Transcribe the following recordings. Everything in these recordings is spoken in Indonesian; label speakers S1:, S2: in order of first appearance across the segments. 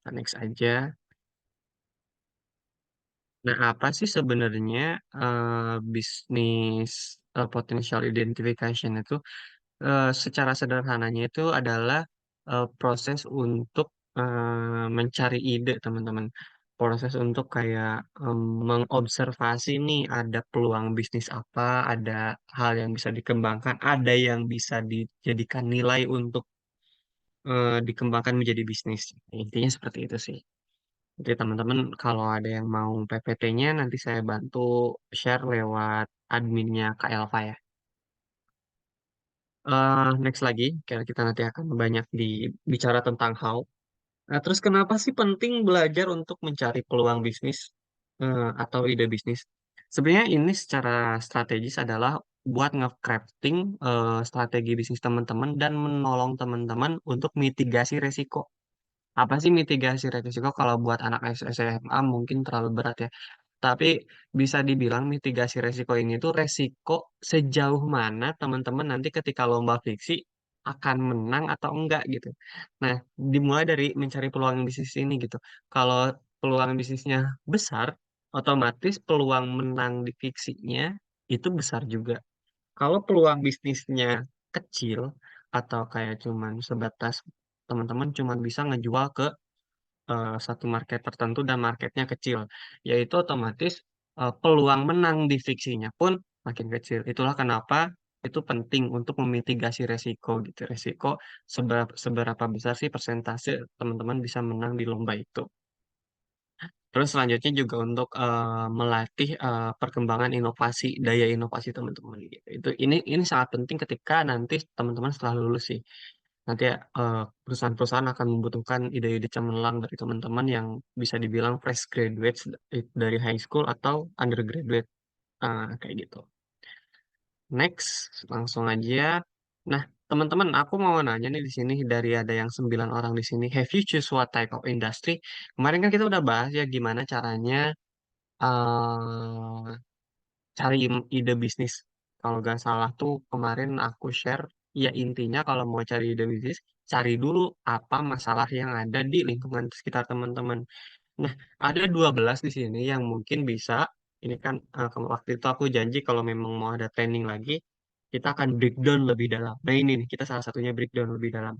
S1: Kita next aja. Nah, apa sih sebenarnya bisnis potential identification itu? Secara sederhananya itu adalah proses untuk mencari ide, teman-teman. Proses untuk kayak mengobservasi nih ada peluang bisnis apa, ada hal yang bisa dikembangkan, ada yang bisa dijadikan nilai untuk dikembangkan menjadi bisnis. Intinya seperti itu sih. Jadi teman-teman kalau ada yang mau PPT-nya nanti saya bantu share lewat adminnya Kak Elva ya. Next lagi, karena kita nanti akan banyak bicara tentang how. Nah, terus kenapa sih penting belajar untuk mencari peluang bisnis atau ide bisnis? Sebenarnya ini secara strategis adalah buat nge-crafting strategi bisnis teman-teman dan menolong teman-teman untuk mitigasi resiko. Apa sih mitigasi resiko kalau buat anak SMA mungkin terlalu berat ya. Tapi bisa dibilang mitigasi resiko ini tuh resiko sejauh mana teman-teman nanti ketika lomba fiksi akan menang atau enggak gitu. Nah, dimulai dari mencari peluang bisnis ini gitu. Kalau peluang bisnisnya besar, otomatis peluang menang di fiksinya itu besar juga. Kalau peluang bisnisnya kecil atau kayak cuman sebatas teman-teman cuman bisa ngejual ke satu market tertentu dan marketnya kecil, yaitu otomatis peluang menang di fiksinya pun makin kecil. Itulah kenapa itu penting untuk memitigasi resiko gitu. Resiko seberapa besar sih persentase teman-teman bisa menang di lomba itu. Terus selanjutnya juga untuk melatih perkembangan inovasi, daya inovasi teman-teman gitu. Ini sangat penting ketika nanti teman-teman setelah lulus sih. Nanti perusahaan-perusahaan akan membutuhkan ide-ide cemerlang dari teman-teman yang bisa dibilang fresh graduates dari high school atau undergraduate kayak gitu. Next, langsung aja. Nah, teman-teman, aku mau nanya nih di sini dari ada yang 9 orang di sini. Have you choose what type of industry? Kemarin kan kita udah bahas ya gimana caranya eh cari ide bisnis. Kalau nggak salah tuh kemarin aku share, ya intinya kalau mau cari ide bisnis, cari dulu apa masalah yang ada di lingkungan sekitar teman-teman. Nah, ada 12 di sini yang mungkin bisa, ini kan kalau waktu itu aku janji kalau memang mau ada training lagi, kita akan breakdown lebih dalam. Nah ini nih, kita salah satunya breakdown lebih dalam.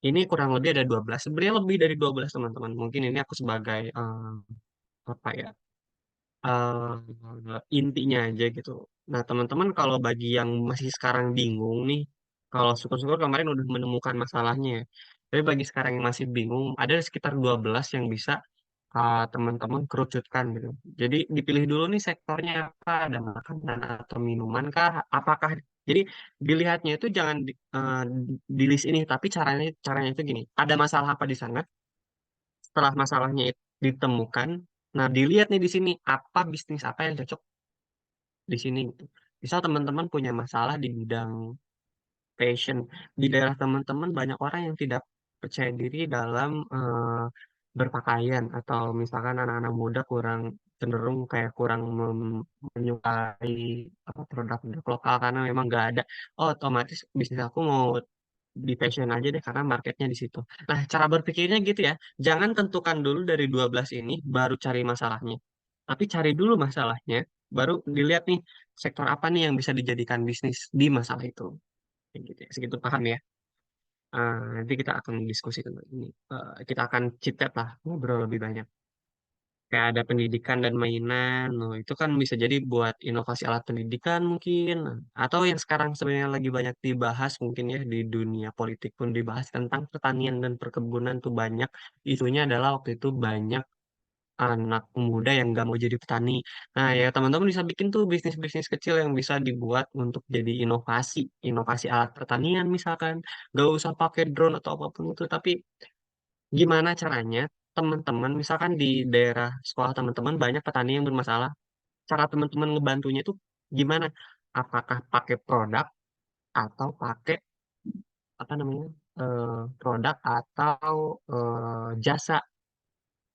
S1: Ini kurang lebih ada 12, sebenarnya lebih dari 12 teman-teman. Mungkin ini aku sebagai apa ya, intinya aja gitu. Nah, teman-teman kalau bagi yang masih sekarang bingung nih, kalau syukur-syukur kemarin udah menemukan masalahnya ya. Tapi bagi sekarang yang masih bingung, ada sekitar 12 yang bisa teman-teman kerucutkan gitu. Jadi dipilih dulu nih sektornya apa, ada makanan atau minuman kah, apakah jadi dilihatnya itu jangan di list ini, tapi caranya caranya itu gini. Ada masalah apa di sana? Setelah masalahnya itu ditemukan, nah dilihat nih di sini apa bisnis apa yang cocok di sini gitu. Misal teman-teman punya masalah di bidang fashion, di daerah teman-teman banyak orang yang tidak percaya diri dalam berpakaian atau misalkan anak-anak muda kurang cenderung kayak kurang menyukai apa produk-produk lokal karena memang nggak ada. Oh, otomatis bisnis aku mau di fashion aja deh karena marketnya di situ. Nah, cara berpikirnya gitu ya. Jangan tentukan dulu dari 12 ini baru cari masalahnya. Tapi cari dulu masalahnya, baru dilihat nih sektor apa nih yang bisa dijadikan bisnis di masalah itu. Kayak gitu ya. Segitu paham ya. Nanti kita akan diskusi tentang ini. Kita akan chit chat lah, ngobrol lebih banyak. Kayak ada pendidikan dan mainan, no, itu kan bisa jadi buat inovasi alat pendidikan mungkin. Atau yang sekarang sebenarnya lagi banyak dibahas mungkin ya di dunia politik pun dibahas tentang pertanian dan perkebunan tuh banyak. Isunya adalah waktu itu banyak anak muda yang nggak mau jadi petani. Nah ya teman-teman bisa bikin tuh bisnis-bisnis kecil yang bisa dibuat untuk jadi inovasi, inovasi alat pertanian misalkan. Nggak usah pakai drone atau apapun itu, tapi gimana caranya teman-teman, misalkan di daerah sekolah teman-teman banyak petani yang bermasalah, cara teman-teman ngebantunya itu gimana? Apakah pakai produk atau pakai apa namanya produk atau jasa?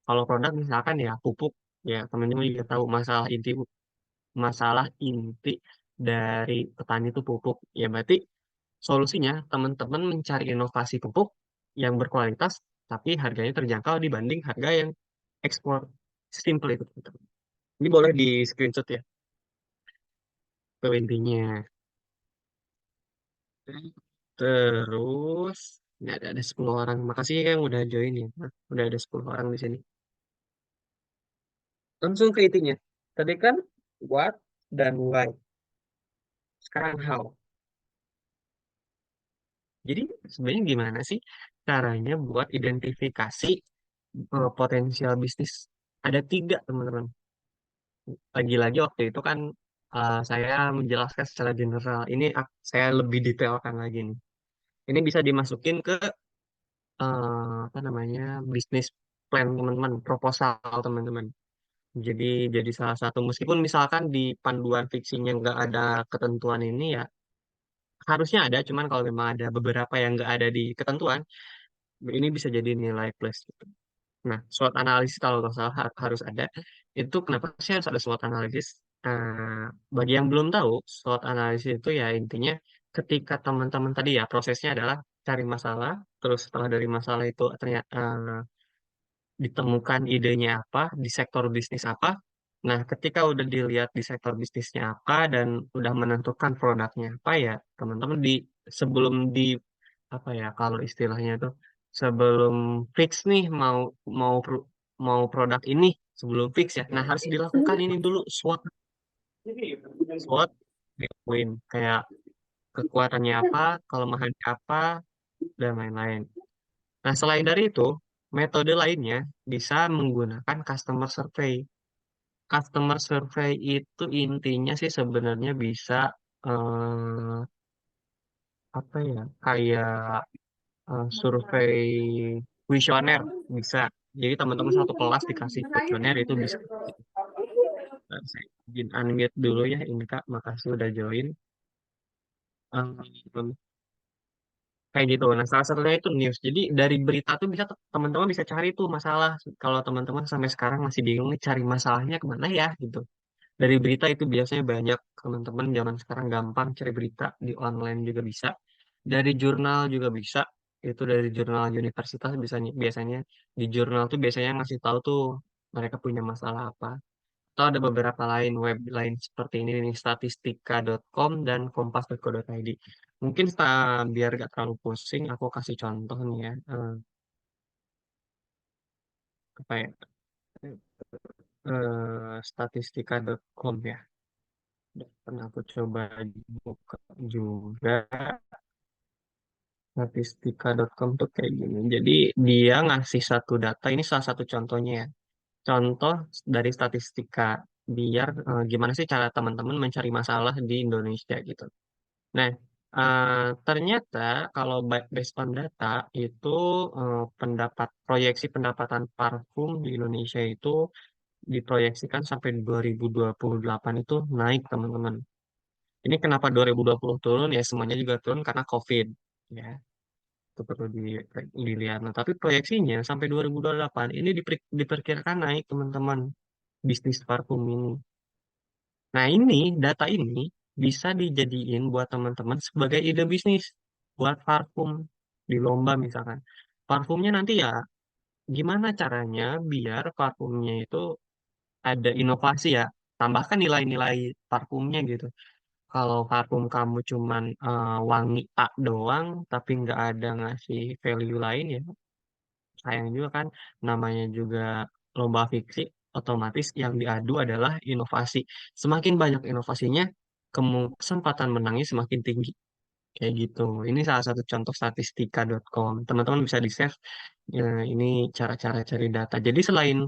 S1: Kalau produk misalkan ya pupuk, ya teman-teman juga tahu masalah inti dari petani itu pupuk. Ya berarti solusinya teman-teman mencari inovasi pupuk yang berkualitas tapi harganya terjangkau dibanding harga yang ekspor. Simple itu. Ini boleh di screenshot ya, ke intinya. Terus, ini ada 10 orang. Makasih ya yang udah join ya. Nah, udah ada 10 orang di sini. Langsung ke intinya. Tadi kan what dan why. Sekarang how. Jadi sebenarnya gimana sih caranya buat identifikasi potensial bisnis? Ada tiga, teman-teman. Lagi-lagi waktu itu kan saya menjelaskan secara general. Ini saya lebih detailkan lagi nih. Ini bisa dimasukin ke apa namanya bisnis plan teman-teman, proposal teman-teman. Jadi jadi salah satu meskipun misalkan di panduan fiksinya nggak ada ketentuan ini ya harusnya ada, cuman kalau memang ada beberapa yang nggak ada di ketentuan, ini bisa jadi nilai plus gitu. Nah, SWOT analisis kalau nggak salah harus ada. Itu kenapa sih harus ada SWOT analisis? Bagi yang belum tahu, SWOT analisis itu ya intinya ketika teman-teman tadi ya prosesnya adalah cari masalah, terus setelah dari masalah itu ternyata ditemukan idenya apa, di sektor bisnis apa. Nah, ketika udah dilihat di sektor bisnisnya apa dan udah menentukan produknya apa ya, teman-teman sebelum di apa ya kalau istilahnya itu sebelum fix nih mau mau produk ini sebelum fix ya. Nah, harus dilakukan ini dulu SWOT, SWOT, win kayak kekuatannya apa, kelemahannya apa dan lain-lain. Nah, selain dari itu, metode lainnya bisa menggunakan customer survey. Customer survey itu intinya sih sebenarnya bisa eh, apa ya, kayak survei kuesioner bisa. Jadi teman-teman satu kelas dikasih kuesioner itu bisa. Saya izin unmute dulu ya ini Kak, makasih udah join. Um, Kayak gitu. Nah, salah satunya itu news. Jadi dari berita tuh bisa teman-teman bisa cari tuh masalah. Kalau teman-teman sampai sekarang masih bingung nih cari masalahnya kemana ya gitu. Dari berita itu biasanya banyak teman-teman zaman sekarang gampang cari berita di online juga bisa. Dari jurnal juga bisa. Itu dari jurnal universitas biasanya biasanya di jurnal tuh biasanya ngasih tahu tuh mereka punya masalah apa. Atau ada beberapa lain web lain seperti ini nih statistika.com dan kompas.co.id. Mungkin biar gak terlalu pusing, aku kasih contoh nih ya. Apa ya? Statistika.com ya. Pernah aku coba buka juga. Statistika.com tuh kayak gini. Jadi dia ngasih satu data, ini salah satu contohnya ya. Contoh dari statistika, biar gimana sih cara teman-teman mencari masalah di Indonesia gitu. Nah, ternyata kalau based on data itu proyeksi pendapatan parfum di Indonesia itu diproyeksikan sampai 2028 itu naik, teman-teman. Ini kenapa 2020 turun? Ya semuanya juga turun karena COVID. Ya, itu perlu dilihat. Nah, tapi proyeksinya sampai 2028 ini diperkirakan naik, teman-teman, bisnis parfum ini. Nah, data ini bisa dijadiin buat teman-teman sebagai ide bisnis buat parfum di lomba misalkan. Parfumnya nanti ya, gimana caranya biar parfumnya itu ada inovasi ya, tambahkan nilai-nilai parfumnya gitu. Kalau parfum kamu cuman wangi A doang, tapi nggak ada ngasih value lain ya, sayang juga kan. Namanya juga lomba fiksi, otomatis yang diadu adalah inovasi. Semakin banyak inovasinya, kesempatan menangnya semakin tinggi. Kayak gitu. Ini salah satu contoh statistika.com. Teman-teman bisa di-save. Ini cara-cara cari data. Jadi selain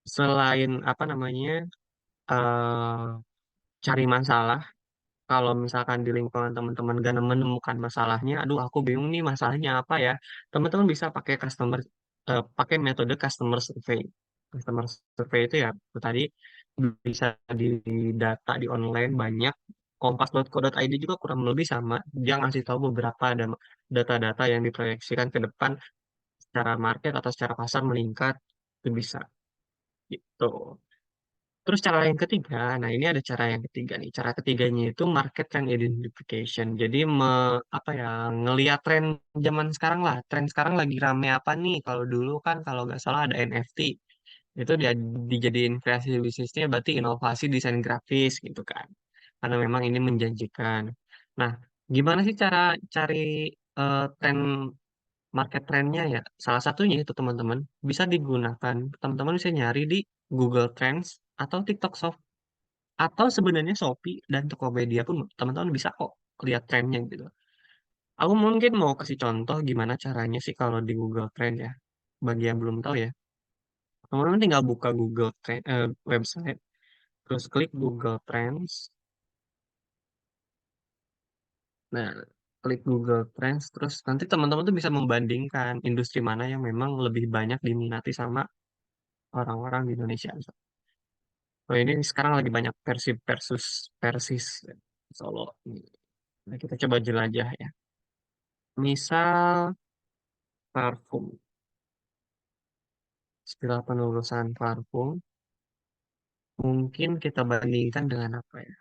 S1: selain apa namanya eh, cari masalah, kalau misalkan di lingkungan teman-teman gak menemukan masalahnya, aduh aku bingung nih masalahnya apa ya. Teman-teman bisa pakai metode customer survey. Customer survey itu ya itu tadi bisa di data di online banyak. Kompas.co.id juga kurang lebih sama. Dia ngasih tahu beberapa ada data-data yang diproyeksikan ke depan secara market atau secara pasar meningkat itu bisa gitu. Terus cara yang ketiga, nah ini ada cara yang ketiga nih. Cara ketiganya itu market trend identification. Jadi apa ya, ngelihat tren zaman sekarang lah. Tren sekarang lagi rame apa nih? Kalau dulu kan kalau nggak salah ada NFT. Itu dia dijadiin kreasi bisnisnya berarti inovasi desain grafis gitu kan. Karena memang ini menjanjikan. Nah, gimana sih cara cari tren market trendnya ya? Salah satunya itu teman-teman bisa digunakan. Teman-teman bisa nyari di Google Trends atau TikTok Shop atau sebenarnya Shopee dan Tokopedia pun teman-teman bisa kok lihat trennya gitu. Aku mungkin mau kasih contoh gimana caranya sih kalau di Google Trend ya. Bagi yang belum tahu ya, teman-teman tinggal buka Google Trend, website, terus klik Google Trends. Nah, klik Google Trends, terus nanti teman-teman tuh bisa membandingkan industri mana yang memang lebih banyak diminati sama orang-orang di Indonesia. Oh, ini sekarang lagi banyak Persib versus Persis Solo. Nah, kita coba jelajah ya. Misal parfum, istilah penulisan parfum, mungkin kita bandingkan dengan apa ya?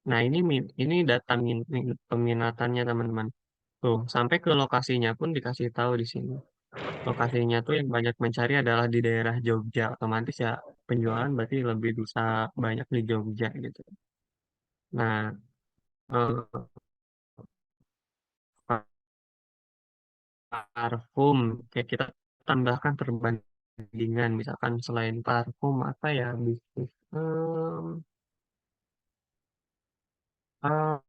S1: Nah, ini data peminatannya teman-teman. Tuh, sampai ke lokasinya pun dikasih tahu di sini. Lokasinya tuh yang banyak mencari adalah di daerah Jogja. Otomatis ya penjualan berarti lebih bisa banyak di Jogja gitu. Nah, eh, parfum kayak kita tambahkan perbandingan misalkan selain parfum apa ya bisnis eh,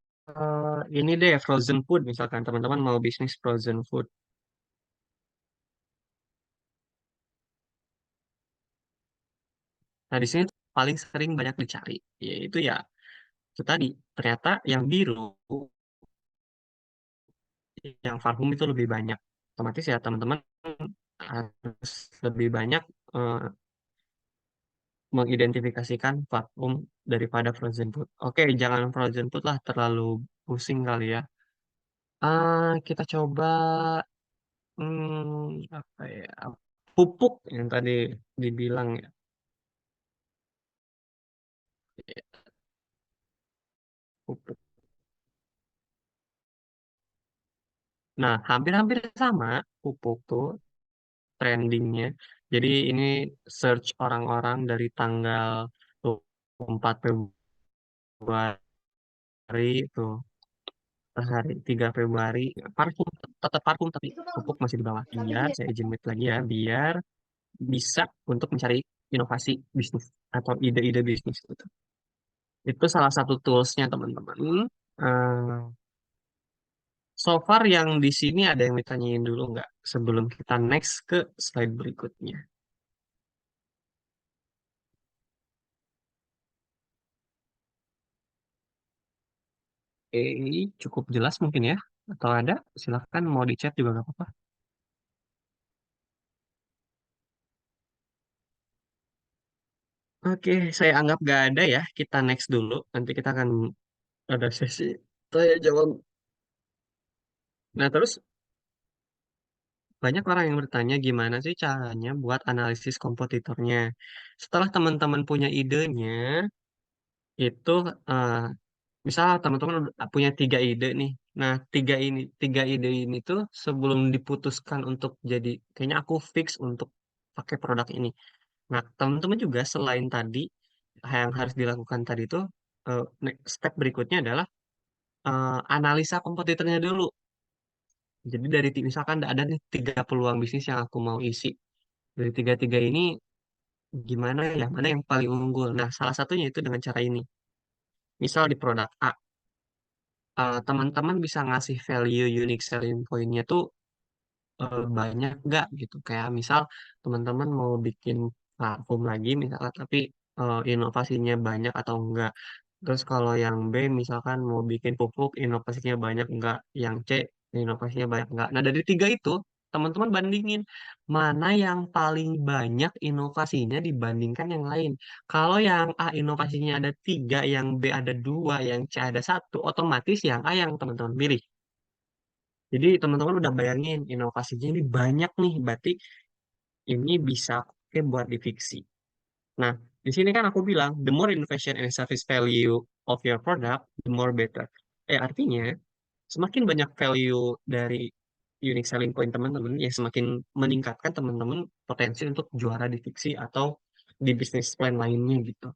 S1: ini deh frozen food misalkan teman-teman mau bisnis frozen food. Nah, di sini tuh paling sering banyak dicari yaitu ya itu tadi ternyata yang biru yang parfum itu lebih banyak. Otomatis ya teman-teman harus lebih banyak eh, mengidentifikasikan parfum daripada frozen food. Oke, jangan frozen food lah terlalu pusing kali ya. Kita coba apa ya? Pupuk yang tadi dibilang ya. Pupuk. Nah, hampir-hampir sama pupuk tuh trendingnya. Jadi ini search orang-orang dari tanggal 4 Februari itu per hari 3 Februari parfum tetap parfum tapi pupuk masih di bawah. Biar saya izin mute lagi ya, biar bisa untuk mencari inovasi bisnis atau ide-ide bisnis gitu. Itu salah satu toolsnya teman-teman. Eh, so far yang di sini ada yang ditanyain dulu nggak sebelum kita next ke slide berikutnya? Cukup jelas mungkin ya? Atau ada? Silahkan mau di chat juga nggak apa-apa. Oke, saya anggap nggak ada ya. Kita next dulu. Nanti kita akan ada sesi tanya jawab. Nah, terus banyak orang yang bertanya gimana sih caranya buat analisis kompetitornya. Setelah teman-teman punya idenya, itu eh, misal teman-teman punya 3 ide nih. Nah, tiga ide ini tuh sebelum diputuskan untuk jadi, kayaknya aku fix untuk pakai produk ini. Nah, teman-teman juga selain tadi yang harus dilakukan tadi tuh step berikutnya adalah analisa kompetitornya dulu. Jadi dari misalkan ada nih 3 peluang bisnis yang aku mau isi. Dari tiga-tiga ini gimana ya, mana yang paling unggul. Nah, salah satunya itu dengan cara ini. Misal di produk A, teman-teman bisa ngasih value unique selling point-nya tuh banyak nggak gitu. Kayak misal teman-teman mau bikin parfum lagi misalnya, tapi inovasinya banyak atau enggak. Terus kalau yang B misalkan mau bikin pupuk, inovasinya banyak enggak. Yang C, inovasinya banyak enggak. Nah, dari 3 itu, teman-teman bandingin mana yang paling banyak inovasinya dibandingkan yang lain. Kalau yang A inovasinya ada 3, yang B ada 2, yang C ada 1, otomatis yang A yang teman-teman pilih. Jadi teman-teman udah bayangin inovasinya ini banyak nih, berarti ini bisa pakai buat di fiksi. Nah, di sini kan aku bilang, the more innovation and service value of your product, the more better. Artinya, semakin banyak value dari unique selling point teman-teman, ya semakin meningkatkan teman-teman potensi untuk juara di fiksi atau di bisnis plan lainnya gitu.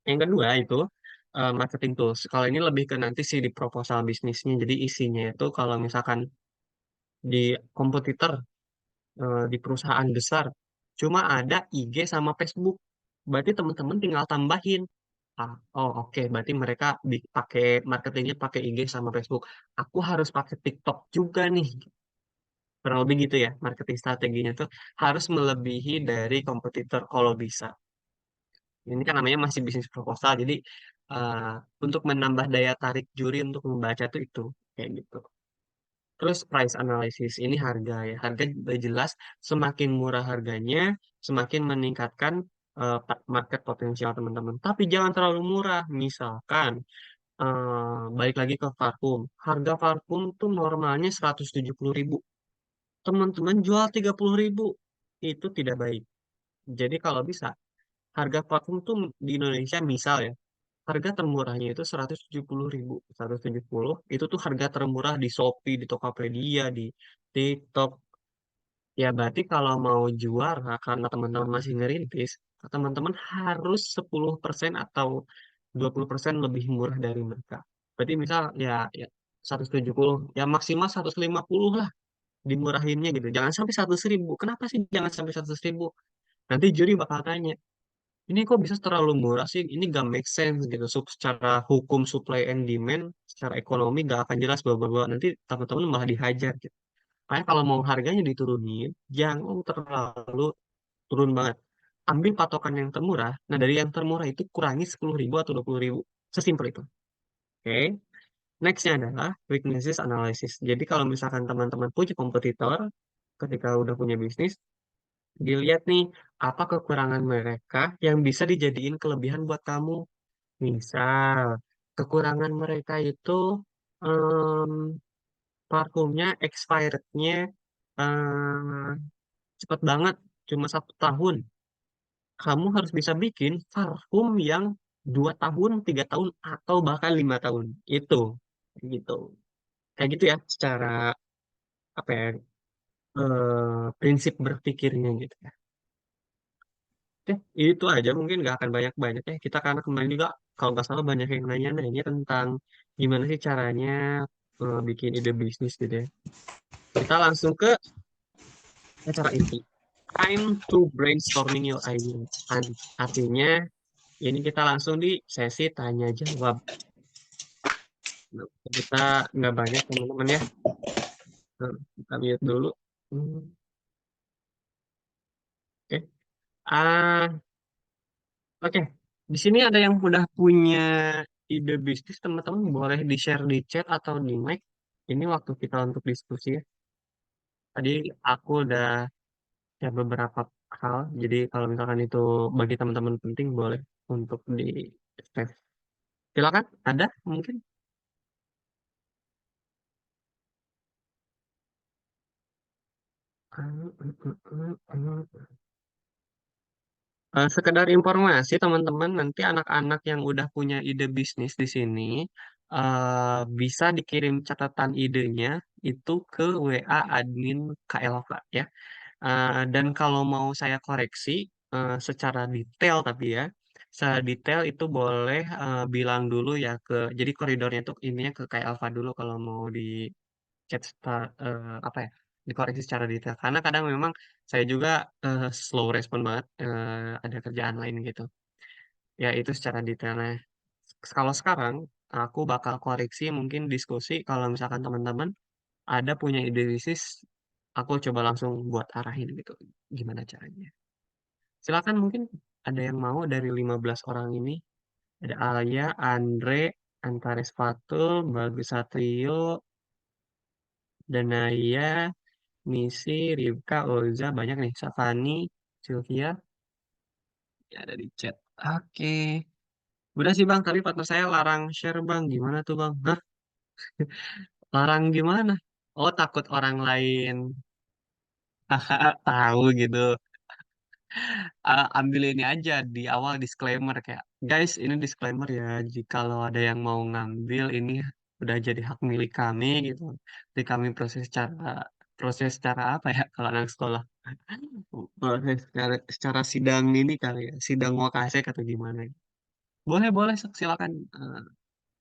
S1: Yang kedua itu marketing tools. Kalau ini lebih ke nanti sih di proposal bisnisnya. Jadi isinya itu kalau misalkan di kompetitor di perusahaan besar cuma ada IG sama Facebook. Berarti teman-teman tinggal tambahin. Oh oke, berarti mereka pakai marketingnya pakai IG sama Facebook. Aku harus pakai TikTok juga nih. Kurang lebih gitu ya, marketing strateginya tuh harus melebihi dari kompetitor kalau bisa. Ini kan namanya masih bisnis proposal, jadi eh, untuk menambah daya tarik juri untuk membaca tuh itu kayak gitu. Terus price analysis ini harga ya, harga udah jelas semakin murah harganya, semakin meningkatkan market potensial teman-teman. Tapi jangan terlalu murah. Misalkan balik lagi ke parfum, harga parfum tuh normalnya 170.000, teman-teman jual 30.000, itu tidak baik. Jadi kalau bisa harga parfum tuh di Indonesia misal ya, harga termurahnya itu 170.000. 170 itu tuh harga termurah di Shopee, di Tokopedia, di TikTok. Ya berarti kalau mau juara karena teman-teman masih ngerintis, teman-teman harus 10% atau 20% lebih murah dari mereka. Berarti misal ya 170, ya maksimal 150 lah dimurahinnya gitu. Jangan sampai 100.000. Kenapa sih jangan sampai 100.000? Nanti juri bakal tanya, ini kok bisa terlalu murah sih? Ini gak make sense gitu. Secara hukum supply and demand, secara ekonomi gak akan jelas bahwa nanti teman-teman malah dihajar gitu. Makanya kalau mau harganya diturunin, jangan terlalu turun banget. Ambil patokan yang termurah. Nah dari yang termurah itu kurangi 10.000 atau 20.000. Sesimpel itu. Oke. Nextnya adalah weaknesses analysis. Jadi kalau misalkan teman-teman punya kompetitor, ketika udah punya bisnis, dilihat nih apa kekurangan mereka yang bisa dijadiin kelebihan buat kamu. Misal, kekurangan mereka itu em, parfumnya expirednya cepat banget, cuma 1 tahun. Kamu harus bisa bikin parfum yang 2 tahun, 3 tahun, atau bahkan 5 tahun. Itu, gitu. Kayak gitu ya, secara apa ya, prinsip berpikirnya gitu ya. Oke, itu aja mungkin nggak akan banyak-banyak ya. Kita karena kemarin juga kalau nggak salah banyak yang nanya-nanya tentang gimana sih caranya bikin ide bisnis gitu ya. Kita langsung ke acara inti. Time to brainstorming your idea. Artinya ini kita langsung di sesi tanya jawab. Nah, kita nggak banyak teman-teman ya. Nah, kita lihat dulu. Oke. Ah, oke. Di sini ada yang udah punya ide bisnis, teman-teman boleh di-share di chat atau di mic. Ini waktu kita untuk diskusi ya. Tadi aku udah ya beberapa hal. Jadi kalau misalkan itu bagi teman-teman penting boleh untuk di share. Silakan, ada mungkin. Sekedar informasi teman-teman, nanti anak-anak yang udah punya ide bisnis di sini bisa dikirim catatan idenya itu ke WA admin KLK ya. Dan kalau mau saya koreksi secara detail tapi ya, secara detail itu boleh bilang dulu ya ke, jadi koridornya itu ininya ke KLK dulu kalau mau di chat apa ya, dikoreksi secara detail. Karena kadang memang saya juga slow respon banget, ada kerjaan lain gitu. Ya itu secara detailnya. Kalau sekarang aku bakal koreksi mungkin diskusi kalau misalkan teman-teman ada punya ide bisnis, aku coba langsung buat arahin gitu. Gimana caranya? Silakan mungkin ada yang mau dari 15 orang ini. Ada Alia, Andre, Antares Fatul, Bagus Satrio, Danaya, Nisi, Rivka, Oza, banyak nih. Safani, Sylvia, ya ada di chat. Oke. Udah sih Bang, tapi partner saya larang share Bang. Gimana tuh Bang? Hah? Larang gimana? Oh, takut orang lain. tahu gitu. Ambil ini aja di awal disclaimer kayak guys ini disclaimer ya jika kalau ada yang mau ngambil ini udah jadi hak milik kami gitu. Jadi kami proses cara apa ya kalau anak sekolah proses secara sidang ini kali ya sidang wakasek atau gimana. Boleh boleh silakan.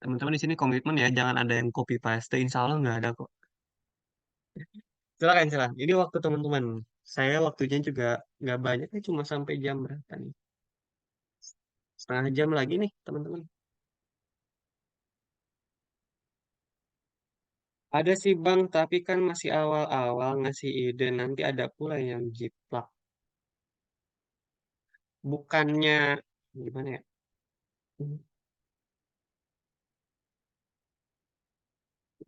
S1: Teman-teman di sini komitmen ya jangan ada yang copy paste insya Allah nggak ada kok. Silakan silakan. Ini waktu teman-teman. Saya waktunya juga nggak banyak nih cuma sampai jam berapa nih? Setengah jam lagi nih teman-teman. Ada sih Bang, tapi kan masih awal-awal ngasih ide. Nanti ada pula yang jiplak. Bukannya gimana ya?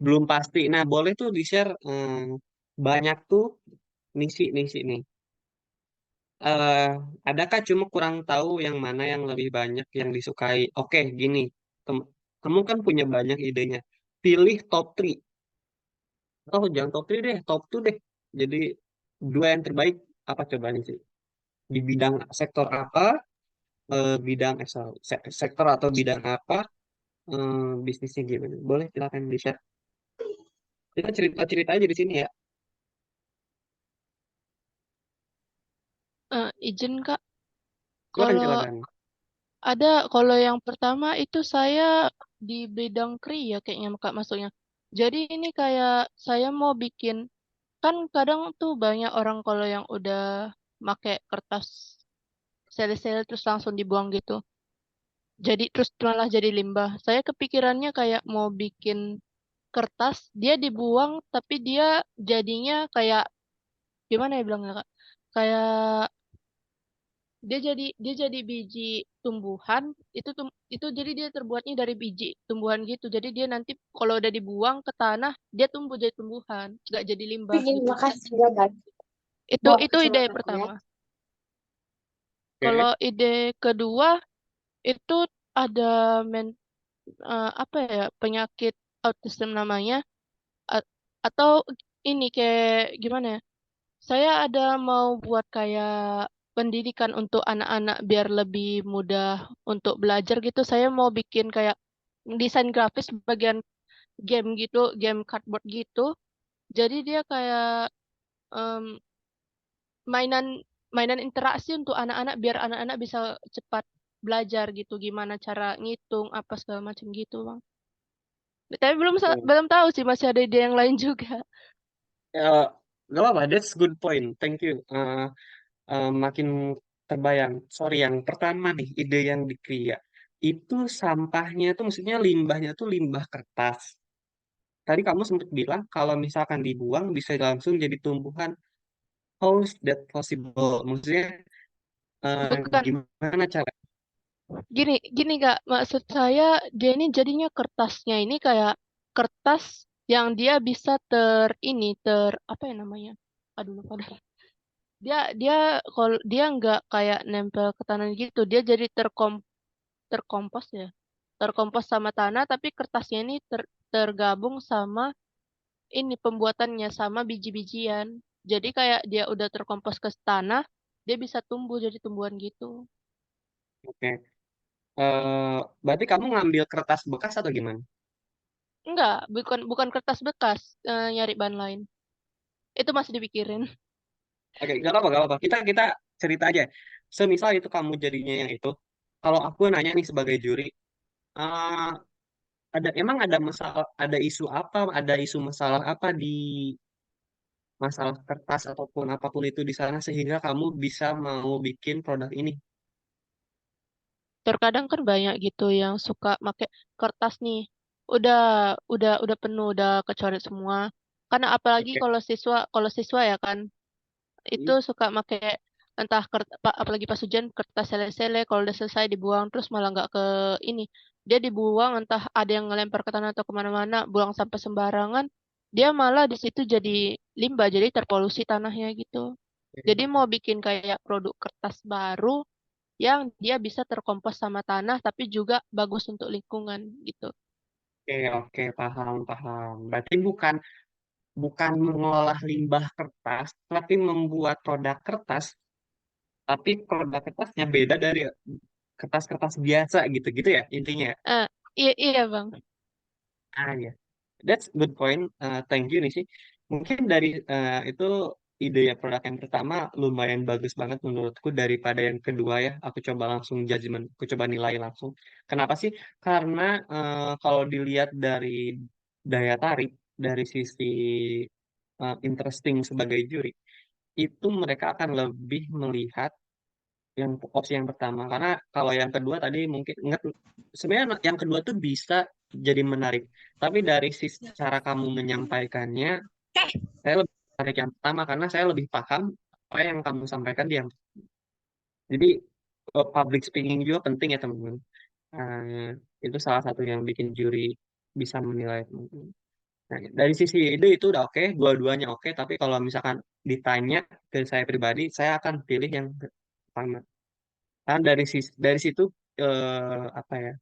S1: Belum pasti. Nah, boleh tuh di-share banyak tuh nisi nih. Eh, adakah cuma kurang tahu yang mana yang lebih banyak yang disukai? Oke, gini. Kamu kan punya banyak idenya. Pilih top 3. Oh, jangan top 3 deh, top 2 deh. Jadi dua yang terbaik apa cobanya sih? Di bidang sektor apa? Bidang sektor atau bidang apa bisnisnya gimana? Boleh silakan di-share. Kita cerita-cerita aja di sini ya.
S2: Izin Kak,
S1: Silakan
S2: kalau
S1: silakan.
S2: kalau yang pertama itu saya di bidang kri ya kayaknya Kak masuknya. Jadi ini kayak saya mau bikin, kan kadang tuh banyak orang kalau yang udah make kertas sele-sele terus langsung dibuang gitu. Jadi terus malah jadi limbah. Saya kepikirannya kayak mau bikin kertas, dia dibuang tapi dia jadinya kayak gimana ya bilangnya Kak? Kayak dia jadi biji tumbuhan, itu jadi dia terbuatnya dari biji tumbuhan gitu, jadi dia nanti kalau udah dibuang ke tanah dia tumbuh jadi tumbuhan, nggak jadi limbah
S3: Izin,
S2: gitu.
S3: makasih ya guys.
S2: itu
S3: Buat
S2: itu ide
S3: kesempatannya.
S2: pertama.
S1: Oke.
S2: Kalau ide kedua itu ada apa ya, penyakit autism namanya. A- atau ini kayak gimana ya, saya ada mau buat kayak pendidikan untuk anak-anak biar lebih mudah untuk belajar gitu. Saya mau bikin kayak desain grafis bagian game gitu, game cardboard gitu. Jadi dia kayak em, mainan mainan interaksi untuk anak-anak biar anak-anak bisa cepat belajar gitu, gimana cara ngitung apa segala macam gitu, Bang. Tapi
S1: Oke.
S2: belum tahu sih, masih ada ide yang lain juga.
S1: Eh, Gak apa-apa, that's good point. Thank you. Makin terbayang. Sorry, yang pertama nih, ide yang di Kria. Itu sampahnya tuh, maksudnya limbahnya tuh limbah kertas. Tadi kamu sempat bilang kalau misalkan dibuang bisa langsung jadi tumbuhan. How is that possible? Maksudnya
S2: Bukan.
S1: gimana cara?
S2: Gini, gini Kak, maksud saya dia ini jadinya kertasnya ini kayak kertas yang dia bisa apa ya namanya? Aduh lupa deh. Dia dia kalau dia nggak kayak nempel ke tanah gitu, dia jadi terkompos ya. Terkompos sama tanah, tapi kertasnya ini tergabung sama ini pembuatannya sama biji-bijian. Jadi kayak dia udah terkompos ke tanah, dia bisa tumbuh jadi tumbuhan gitu.
S1: Oke. Berarti kamu ngambil kertas bekas atau gimana?
S2: Enggak, bukan bukan kertas bekas, nyari bahan lain. Itu masih dipikirin.
S1: Oke, gak apa-apa. Kita cerita aja. Semisal itu kamu jadinya yang itu. Kalau aku nanya nih sebagai juri, eh, emang ada masalah, ada isu apa, ada isu masalah apa di masalah kertas ataupun apapun itu di sana sehingga kamu bisa mau bikin produk ini.
S2: Terkadang kan banyak gitu yang suka make kertas nih. Udah udah penuh, udah kecoret semua. Karena apalagi
S1: Oke.
S2: kalau siswa ya kan, itu
S1: Hmm,
S2: suka make entah apalagi pas hujan kertas sele-sele kalau udah selesai dibuang terus malah nggak ke ini. Dia dibuang entah ada yang ngelempar ke tanah atau kemana-mana, buang sampah sembarangan. Dia malah di situ jadi limbah, jadi terpolusi tanahnya gitu. Jadi mau bikin kayak produk kertas baru yang dia bisa terkompos sama tanah tapi juga bagus untuk lingkungan gitu.
S1: oke, oke, paham, paham. Berarti bukan bukan mengolah limbah kertas, tapi membuat produk kertas, tapi produk kertasnya beda dari kertas-kertas biasa gitu-gitu ya intinya.
S2: Ah, iya iya Bang.
S1: Ya, that's good point. Thank you nih sih. Mungkin dari itu ide ya produk yang pertama lumayan bagus banget menurutku daripada yang kedua ya. Aku coba langsung judgement, aku coba nilai langsung. Kenapa sih? Karena kalau dilihat dari daya tarik dari sisi interesting sebagai juri, itu mereka akan lebih melihat yang opsi yang pertama. Karena kalau yang kedua tadi mungkin sebenarnya yang kedua tuh bisa jadi menarik. Tapi dari sisi cara kamu menyampaikannya, saya lebih menarik yang pertama karena saya lebih paham apa yang kamu sampaikan di yang. Jadi public speaking juga penting ya teman-teman. Eh, itu salah satu yang bikin juri bisa menilai teman-teman. Nah, dari sisi ide itu udah oke, dua-duanya oke. Tapi kalau misalkan ditanya ke saya pribadi, saya akan pilih yang pertama. Karena dari situ apa ya?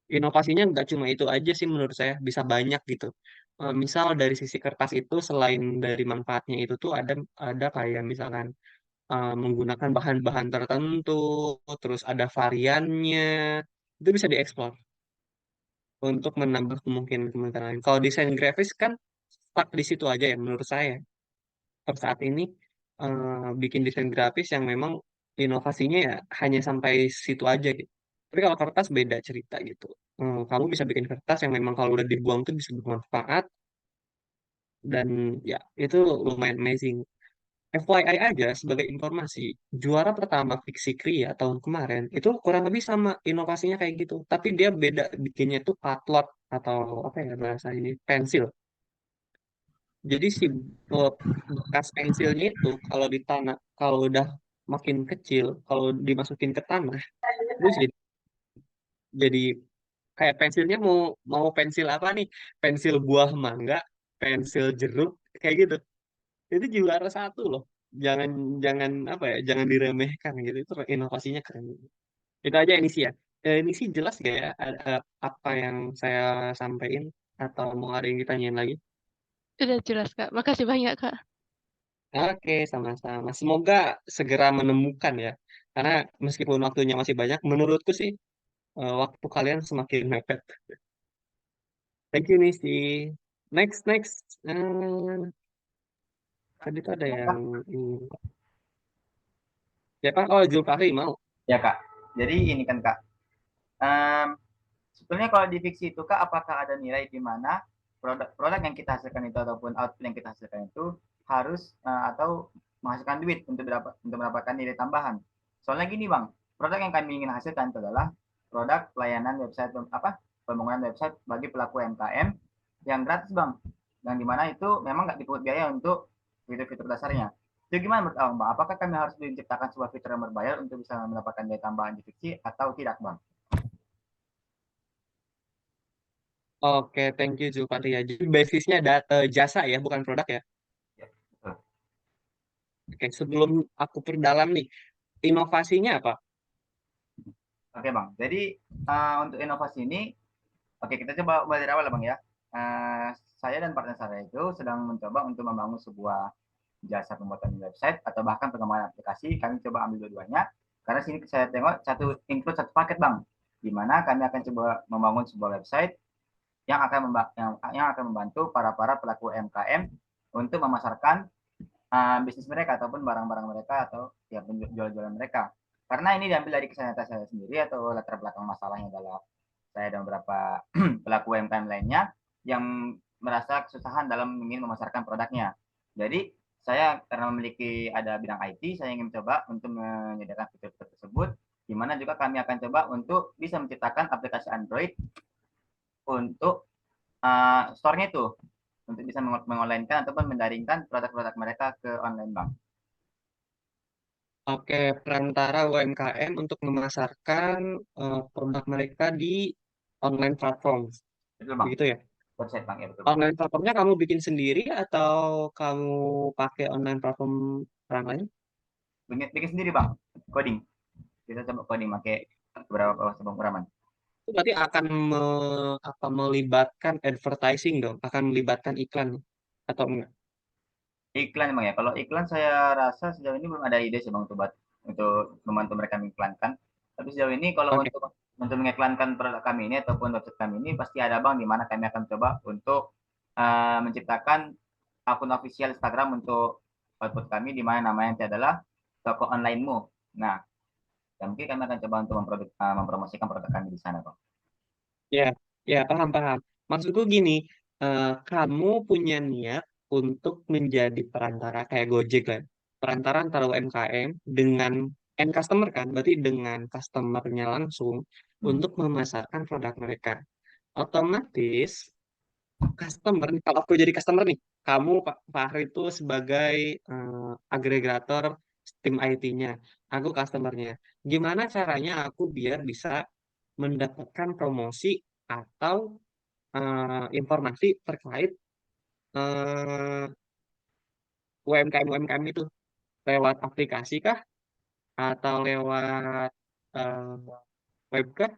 S1: Inovasinya nggak cuma itu aja sih menurut saya, bisa banyak gitu. Misal dari sisi kertas itu selain dari manfaatnya itu tuh ada kayak misalkan menggunakan bahan-bahan tertentu, terus ada variannya, itu bisa dieksplor untuk menambah kemungkinan-kemungkinan lain. Kalau desain grafis kan stuck di situ aja ya menurut saya. Per saat ini bikin desain grafis yang memang inovasinya ya hanya sampai situ aja gitu. Tapi kalau kertas beda cerita gitu. Kamu bisa bikin kertas yang memang kalau udah dibuang tuh bisa bermanfaat dan ya itu lumayan amazing. FYI aja sebagai informasi, juara pertama Fiksi Kria tahun kemarin itu kurang lebih sama inovasinya kayak gitu. Tapi dia beda bikinnya tuh patlot atau apa ya bahasa ini pensil. Jadi si eh, bekas pensilnya itu kalau di tanah, kalau udah makin kecil, kalau dimasukin ke tanah, itu jadi kayak pensilnya mau mau pensil apa nih? Pensil buah mangga, pensil jeruk, kayak gitu. Itu juara satu loh. Jangan jangan apa ya, jangan diremehkan gitu. Itu inovasinya keren. Itu aja ini sih ya. Ini sih jelas gak ya apa yang saya sampaikan atau mau ada yang ditanyain lagi?
S2: Udah jelas Kak. Makasih banyak Kak.
S1: Oke, sama-sama. Semoga segera menemukan ya. Karena meskipun waktunya masih banyak, menurutku sih waktu kalian semakin mepet. Thank you nih sih. Next, next. Tadi tuh ada yang ini. Siapa? Oh, Zulfahri mau.
S3: Ya Kak. Jadi ini kan Kak. Em, Sebetulnya kalau di fiksi itu Kak, apakah ada nilai di mana produk yang kita hasilkan itu ataupun output yang kita hasilkan itu harus atau menghasilkan duit untuk mendapatkan nilai tambahan. Soalnya gini Bang, produk yang kami ingin hasilkan itu adalah produk pelayanan website pembangunan website bagi pelaku UMKM yang gratis Bang. Yang dimana itu memang nggak dipungut biaya untuk fitur-fitur dasarnya. Itu gimana menurut Abang Bang? Apakah kami harus menciptakan sebuah fitur yang berbayar untuk bisa mendapatkan nilai tambahan di fiksi atau tidak Bang?
S1: Oke, thank you Zulfahri ya. Jadi basisnya jasa ya, bukan produk ya.
S3: Ya, betul.
S1: Oke, sebelum aku perdalam nih, inovasinya apa?
S3: Oke Bang, jadi untuk inovasi ini, oke kita coba mulai dari awal ya Bang ya. Saya dan partner saya itu sedang mencoba untuk membangun sebuah jasa pembuatan website atau bahkan pengembangan aplikasi. Kami coba ambil dua-duanya, karena sini saya tengok include satu paket Bang, di mana kami akan coba membangun sebuah website yang akan membantu para pelaku UMKM untuk memasarkan bisnis mereka ataupun barang-barang mereka atau ya penjual-jualan mereka. Karena ini diambil dari kisah nyata saya sendiri atau latar belakang masalahnya adalah saya dan beberapa pelaku UMKM lainnya yang merasa kesusahan dalam ingin memasarkan produknya. Jadi saya karena memiliki ada bidang IT, saya ingin mencoba untuk menyediakan fitur-fitur tersebut, di mana juga kami akan coba untuk bisa menciptakan aplikasi Android untuk store-nya itu untuk bisa mengonlinekan ataupun mendaringkan produk-produk mereka ke online bank.
S1: Oke, perantara UMKM untuk memasarkan produk mereka di online platform.
S3: Betul bang,
S1: Begitu ya?
S3: website bang ya betul bang.
S1: Online platformnya kamu bikin sendiri atau kamu pakai online platform orang lain?
S3: Bikin sendiri bang, coding. Kita coba coding pakai beberapa bahasa pemrograman.
S1: Itu berarti akan melibatkan advertising dong, akan melibatkan iklan atau enggak?
S3: Iklan Bang ya. Kalau iklan saya rasa sejauh ini belum ada ide sih Bang untuk membantu mereka mengiklankan. Tapi sejauh ini kalau
S1: Oke,
S3: untuk mengiklankan produk kami ini ataupun website kami ini pasti ada Bang, di mana kami akan coba untuk menciptakan akun official Instagram untuk output kami, di mana namanya nanti adalah toko onlinemu. Nah, ya mungkin kami akan coba untuk mempromosikan produk kami di sana Bang.
S1: ya, ya paham paham. Maksudku gini, kamu punya niat untuk menjadi perantara kayak Gojek kan, perantara antara UMKM dengan end customer kan, berarti dengan customernya langsung
S3: Hmm.
S1: untuk memasarkan produk mereka. Otomatis customer, kalau aku jadi customer nih, kamu Pak Fahri itu sebagai agregator tim IT-nya, aku customernya. Gimana caranya aku biar bisa mendapatkan promosi atau informasi terkait eh, UMKM itu lewat aplikasi kah atau lewat eh, web kah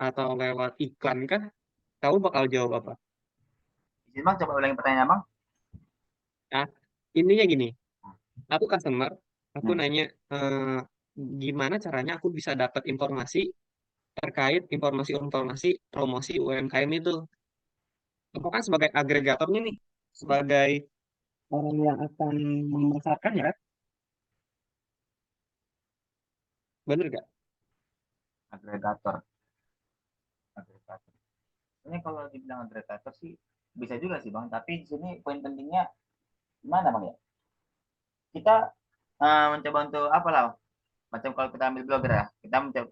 S1: atau lewat iklan kah? Kamu bakal jawab apa?
S3: Izin Bang, coba ulangi pertanyaan Bang.
S1: Nah, intinya gini, aku customer, aku
S3: Hmm.
S1: nanya gimana caranya aku bisa dapat informasi terkait informasi-informasi promosi UMKM itu. Aku kan sebagai agregatornya nih, sebagai orang yang akan memasarkan ya, bener gak?
S3: Agregator. Agregator. Sebenarnya kalau dibilang agregator sih bisa juga sih Bang, tapi di sini poin pentingnya gimana Bang ya? Kita mencoba untuk apa lah? Macam kalau kita ambil blogger ya, kita mencoba,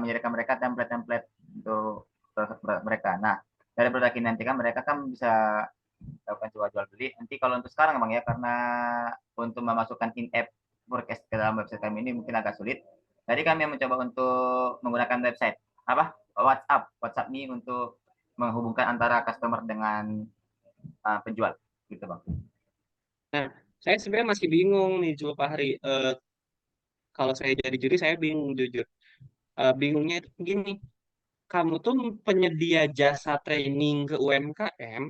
S3: menyediakan mereka template-template untuk produk mereka. Nah, dari produk ini nanti kan mereka kan bisa lakukan jual beli. Nanti kalau untuk sekarang Bang ya, karena untuk memasukkan in-app forecast ke dalam website kami ini mungkin agak sulit. Jadi kami mencoba untuk menggunakan website apa WhatsApp ini untuk menghubungkan antara customer dengan penjual gitu Bang.
S1: Nah, saya sebenarnya masih bingung nih, Jul Fahri. Kalau saya jadi juri, saya bingung jujur. Bingungnya itu gini, kamu tuh penyedia jasa training ke UMKM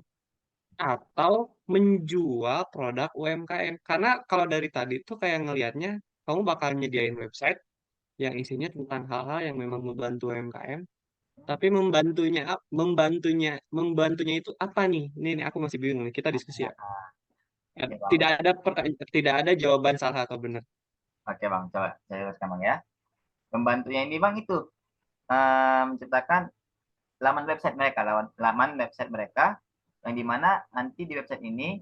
S1: atau menjual produk UMKM? Karena kalau dari tadi tuh kayak ngelihatnya, kamu bakal nyediain website yang isinya tentang hal-hal yang memang membantu UMKM. Tapi membantunya itu apa nih? Ini aku masih bingung nih. Kita diskusi ya. Ya,
S3: Oke Bang.
S1: tidak ada jawaban salah atau benar.
S3: Oke Bang, coba saya teruskan Bang ya. Membantunya ini Bang itu menciptakan laman website mereka yang dimana nanti di website ini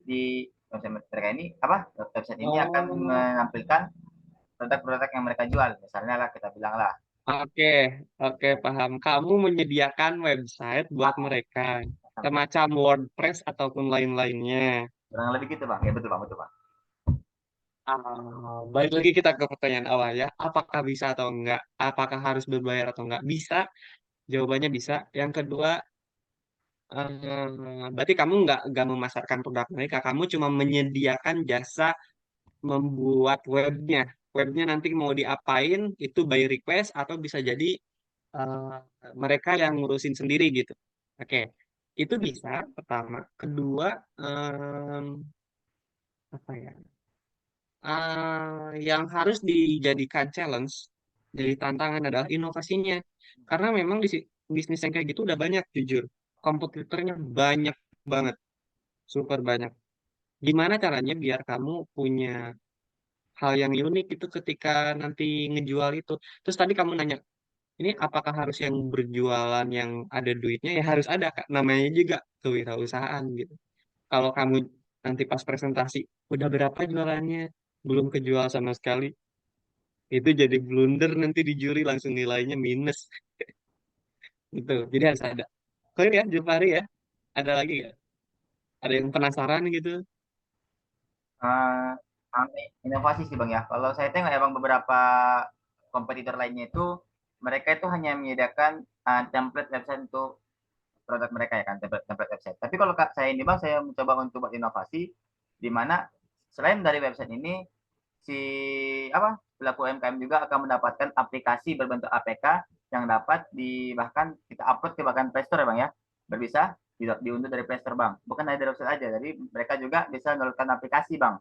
S3: di website mereka ini website ini akan
S1: Oh,
S3: menampilkan produk-produk yang mereka jual, misalnya lah kita bilang lah
S1: oke, oke, paham. Kamu menyediakan website buat mereka, semacam WordPress ataupun lain-lainnya.
S3: kurang lebih gitu Bang. Ya betul Bang, betul Bang.
S1: Balik lagi kita ke pertanyaan awal ya. Apakah bisa atau enggak? Apakah harus berbayar atau enggak? Bisa. Jawabannya bisa. Yang kedua, berarti kamu enggak memasarkan produk mereka. Kamu cuma menyediakan jasa membuat webnya. Webnya nanti mau diapain, itu by request atau bisa jadi eh, mereka yang ngurusin sendiri gitu. Oke, itu bisa pertama. Kedua, em, apa ya? Yang harus dijadikan challenge, jadi tantangan adalah inovasinya. Karena memang di bisnis yang kayak gitu udah banyak, jujur. Kompetitornya banyak banget, super banyak. Gimana caranya biar kamu punya hal yang unik itu ketika nanti ngejual itu? Terus tadi kamu nanya, ini apakah harus yang berjualan yang ada duitnya? Ya harus ada, Kak. Namanya juga kewirausahaan gitu. Kalau kamu nanti pas presentasi, udah berapa jualannya? Belum kejual sama sekali. Itu jadi blunder nanti di juri langsung nilainya minus. Gitu. Jadi harus ada. Clear ya, Jufari ya? Ada lagi nggak? Ada yang penasaran gitu?
S3: Eh, Inovasi sih Bang ya. Kalau saya tengok ya Bang, beberapa kompetitor lainnya itu mereka itu hanya menyediakan template website untuk produk mereka ya kan, template website. Tapi kalau saya ini Bang, saya mencoba untuk buat inovasi di mana selain dari website ini si pelaku UMKM juga akan mendapatkan aplikasi berbentuk APK yang dapat bahkan kita upload ke bahkan Play Store ya Bang ya. Berbisa diunduh dari Play Store Bang. Bukan dari website aja, jadi mereka juga bisa downloadkan aplikasi Bang.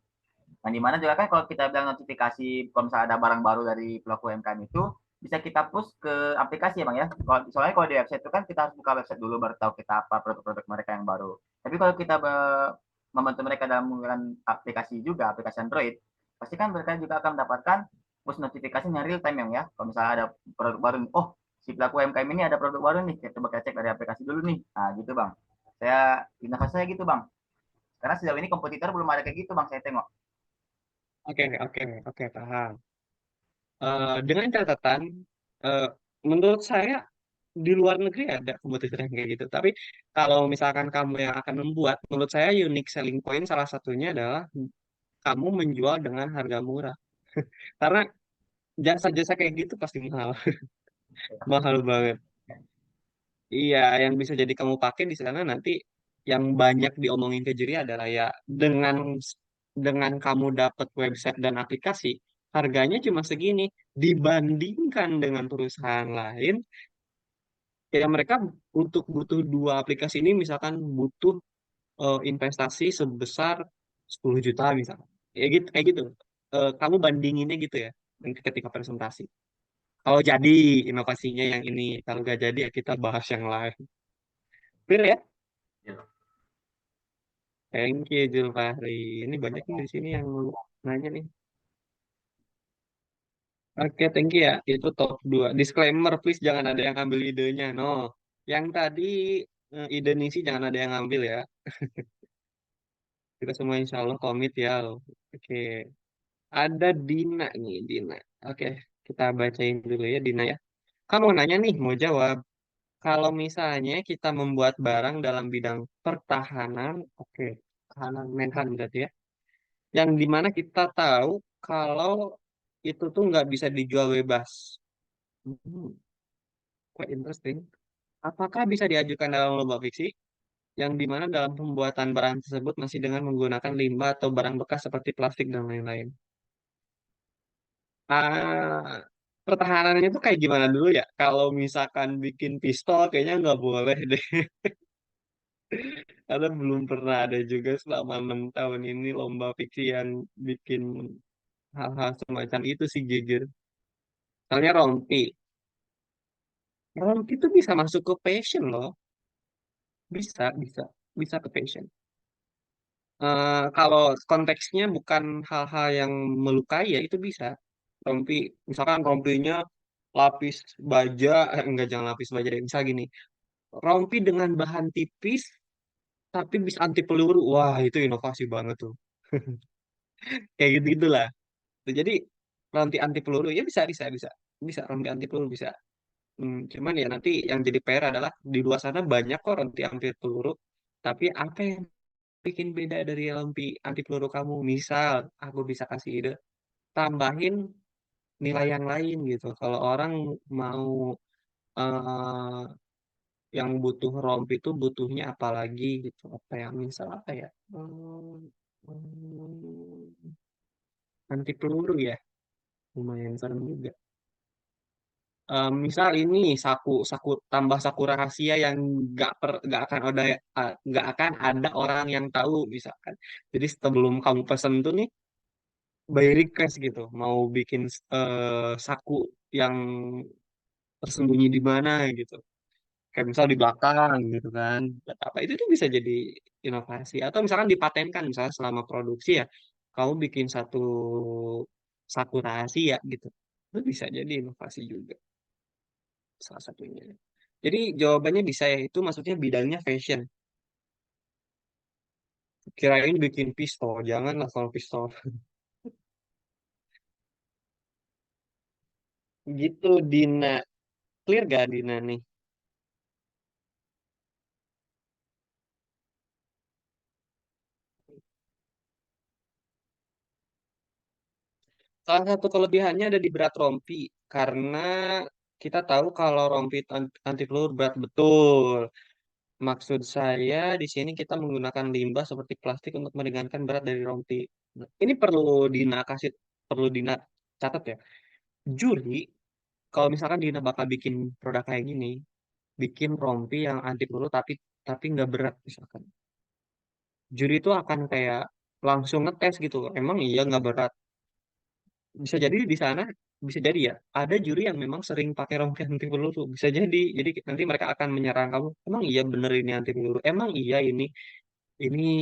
S3: Nah, di mana juga kan kalau kita bilang notifikasi kalau misalnya ada barang baru dari pelaku UMKM itu bisa kita push ke aplikasi ya Bang ya. Soalnya kalau di website itu kan kita harus buka website dulu baru tahu kita apa produk-produk mereka yang baru. Tapi kalau kita membantu mereka dalam menggunakan aplikasi juga, aplikasi Android, pasti kan mereka juga akan mendapatkan push notifikasi yang real time ya. Kalau misalnya ada produk baru, oh si pelaku UMKM ini ada produk baru nih, kita coba cek dari aplikasi dulu nih. Nah gitu Bang. Inovasi saya gitu Bang. Karena sejauh ini kompetitor belum ada kayak gitu Bang, saya tengok.
S1: Oke, oke, oke, paham. Dengan catatan, eh, menurut saya di luar negeri ada kompetitor yang kayak gitu. Tapi kalau misalkan kamu yang akan membuat, menurut saya unique selling point salah satunya adalah kamu menjual dengan harga murah. Karena jasa-jasa kayak gitu pasti mahal, mahal banget. Iya, yang bisa jadi kamu pakai di sana nanti yang banyak diomongin ke juri adalah ya dengan kamu dapat website dan aplikasi, harganya cuma segini dibandingkan dengan perusahaan lain. Ya mereka untuk butuh dua aplikasi ini misalkan butuh investasi sebesar 10 juta misalkan. Kayak gitu. Kamu bandinginnya gitu ya nanti ketika presentasi. Kalau jadi inovasinya yang ini, kalau nggak jadi ya kita bahas yang lain. Clear ya? Thank you Julfahri. Ini banyak nih di sini yang nanya nih. Oke, thank you ya. Itu top 2. Disclaimer, please jangan ada yang ambil idenya. No. Yang tadi ide Nisi jangan ada yang ambil ya. Kita semua insya Allah komit ya. Oke. Ada Dina nih, Dina. Oke, kita bacain dulu ya Dina ya. Kamu nanya nih, mau jawab. Kalau misalnya kita membuat barang dalam bidang pertahanan, oke, pertahanan Menhan berarti ya. Yang dimana kita tahu kalau itu tuh nggak bisa dijual bebas. Hmm, quite interesting. Apakah bisa diajukan dalam lomba fiksi? Yang dimana dalam pembuatan barang tersebut masih dengan menggunakan limbah atau barang bekas seperti plastik dan lain-lain. Ah, pertahanannya tuh kayak gimana dulu ya? Kalau misalkan bikin pistol kayaknya nggak boleh deh. Karena belum pernah ada juga selama 6 tahun ini lomba fiksi yang bikin hal-hal semacam itu sih jujur. Soalnya rompi. Rompi itu bisa masuk ke passion loh. Bisa, bisa. Bisa ke passion. Kalau konteksnya bukan hal-hal yang melukai ya itu bisa. Rompi, misalkan rompinya lapis baja, enggak jangan lapis baja deh. Misal gini, rompi dengan bahan tipis tapi bisa anti peluru. Wah, itu inovasi banget tuh. Kayak gitu-gitulah. Jadi rompi anti peluru ya bisa bisa bisa. Bisa rompi anti peluru bisa. Cuman ya nanti yang jadi PR adalah di luar sana banyak kok rompi anti peluru. Tapi apa yang bikin beda dari rompi anti peluru kamu? Misal, aku bisa kasih ide, tambahin nilai yang lain gitu. Kalau orang mau eh, yang butuh rompi itu butuhnya apa lagi gitu. Apa yang misal apa ya? Anti peluru ya, lumayan serem juga. Misal ini saku saku tambah saku rahasia yang nggak akan ada orang yang tahu misalkan. Jadi sebelum kamu pesen tuh nih by request gitu, mau bikin saku yang tersembunyi di mana gitu. Kayak misal di belakang gitu kan. Dan apa itu tuh bisa jadi inovasi atau misalkan dipatenkan misalnya selama produksi ya kamu bikin satu saku rahasia gitu. Itu bisa jadi inovasi juga salah satunya. Jadi jawabannya bisa ya itu maksudnya bidangnya fashion. Kirain bikin pistol, janganlah kalau pistol. Gitu Dina. Clear gak Dina nih? Salah satu kelebihannya ada di berat rompi karena kita tahu kalau rompi itu anti peluru berat betul. Maksud saya di sini kita menggunakan limbah seperti plastik untuk meringankan berat dari rompi. Nah, ini perlu Dina catat ya. Juri kalau misalkan Dina bakal bikin produk kayak gini, bikin rompi yang anti peluru tapi tapi nggak berat misalkan. Juri itu akan kayak langsung ngetes gitu. Emang iya nggak berat. Bisa jadi di sana bisa jadi ya ada juri yang memang sering pakai rompi anti peluru bisa jadi nanti mereka akan menyerang kamu emang iya bener ini anti peluru emang iya ini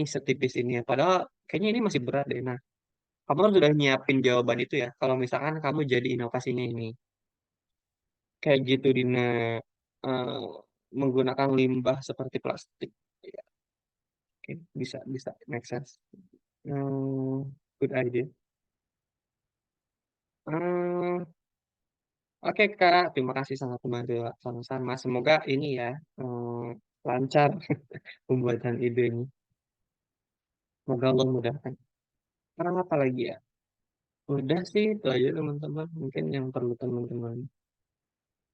S1: setipis ini ya padahal kayaknya ini masih berat deh nah kamu harus sudah nyiapin jawaban itu ya kalau misalkan kamu jadi inovasinya ini kayak gitu Dina eh, menggunakan limbah seperti plastik ya oke, bisa bisa make sense. Good idea. Hmm, Oke Kak, terima kasih sangat membantu sama-sama. Semoga ini ya lancar pembuatan ide ini. Semoga Allah mudahkan. Sekarang apa lagi ya? Udah sih itu aja teman-teman. Mungkin yang perlu teman-teman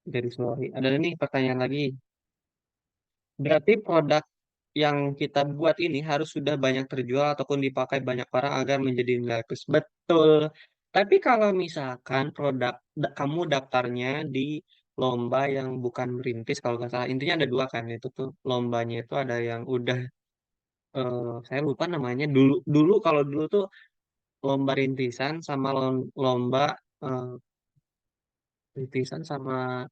S1: dari sore. Ada nih pertanyaan lagi. Berarti produk yang kita buat ini harus sudah banyak terjual ataupun dipakai banyak orang agar menjadi nilai plus. Betul. Tapi kalau misalkan kamu daftarnya di lomba yang bukan merintis, kalau nggak salah, intinya ada dua kan, itu tuh lombanya itu ada yang udah, saya lupa namanya, dulu kalau dulu tuh lomba rintisan sama lomba eh, rintisan sama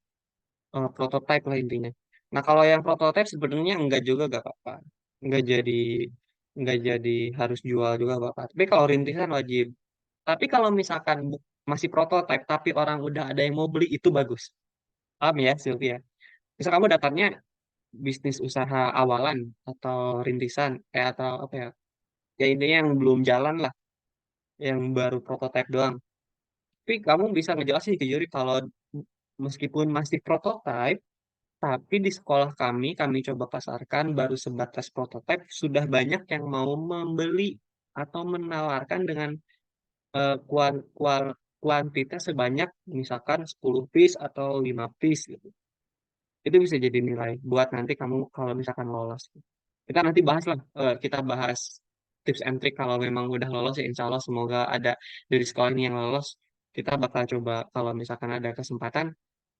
S1: prototype lah intinya. Nah, kalau yang prototype sebenarnya enggak juga enggak apa-apa. Enggak jadi enggak jadi harus jual juga enggak apa-apa. Tapi kalau rintisan wajib. Tapi kalau misalkan masih prototype tapi orang udah ada yang mau beli itu bagus. Paham ya, Sylvia? Misal kamu dapatnya bisnis usaha awalan atau rintisan atau apa ya? Ya intinya yang belum jalan lah, yang baru prototype doang. Tapi kamu bisa ngejelasin ke juri kalau meskipun masih prototype tapi di sekolah kami coba pasarkan baru sebatas prototipe, sudah banyak yang mau membeli atau menawarkan dengan kuantitas sebanyak misalkan 10 piece atau 5 piece gitu. Itu bisa jadi nilai buat nanti kamu kalau misalkan lolos. Kita nanti bahas lah, kita bahas tips and trick kalau memang udah lolos ya insya Allah semoga ada dari sekolah ini yang lolos. Kita bakal coba kalau misalkan ada kesempatan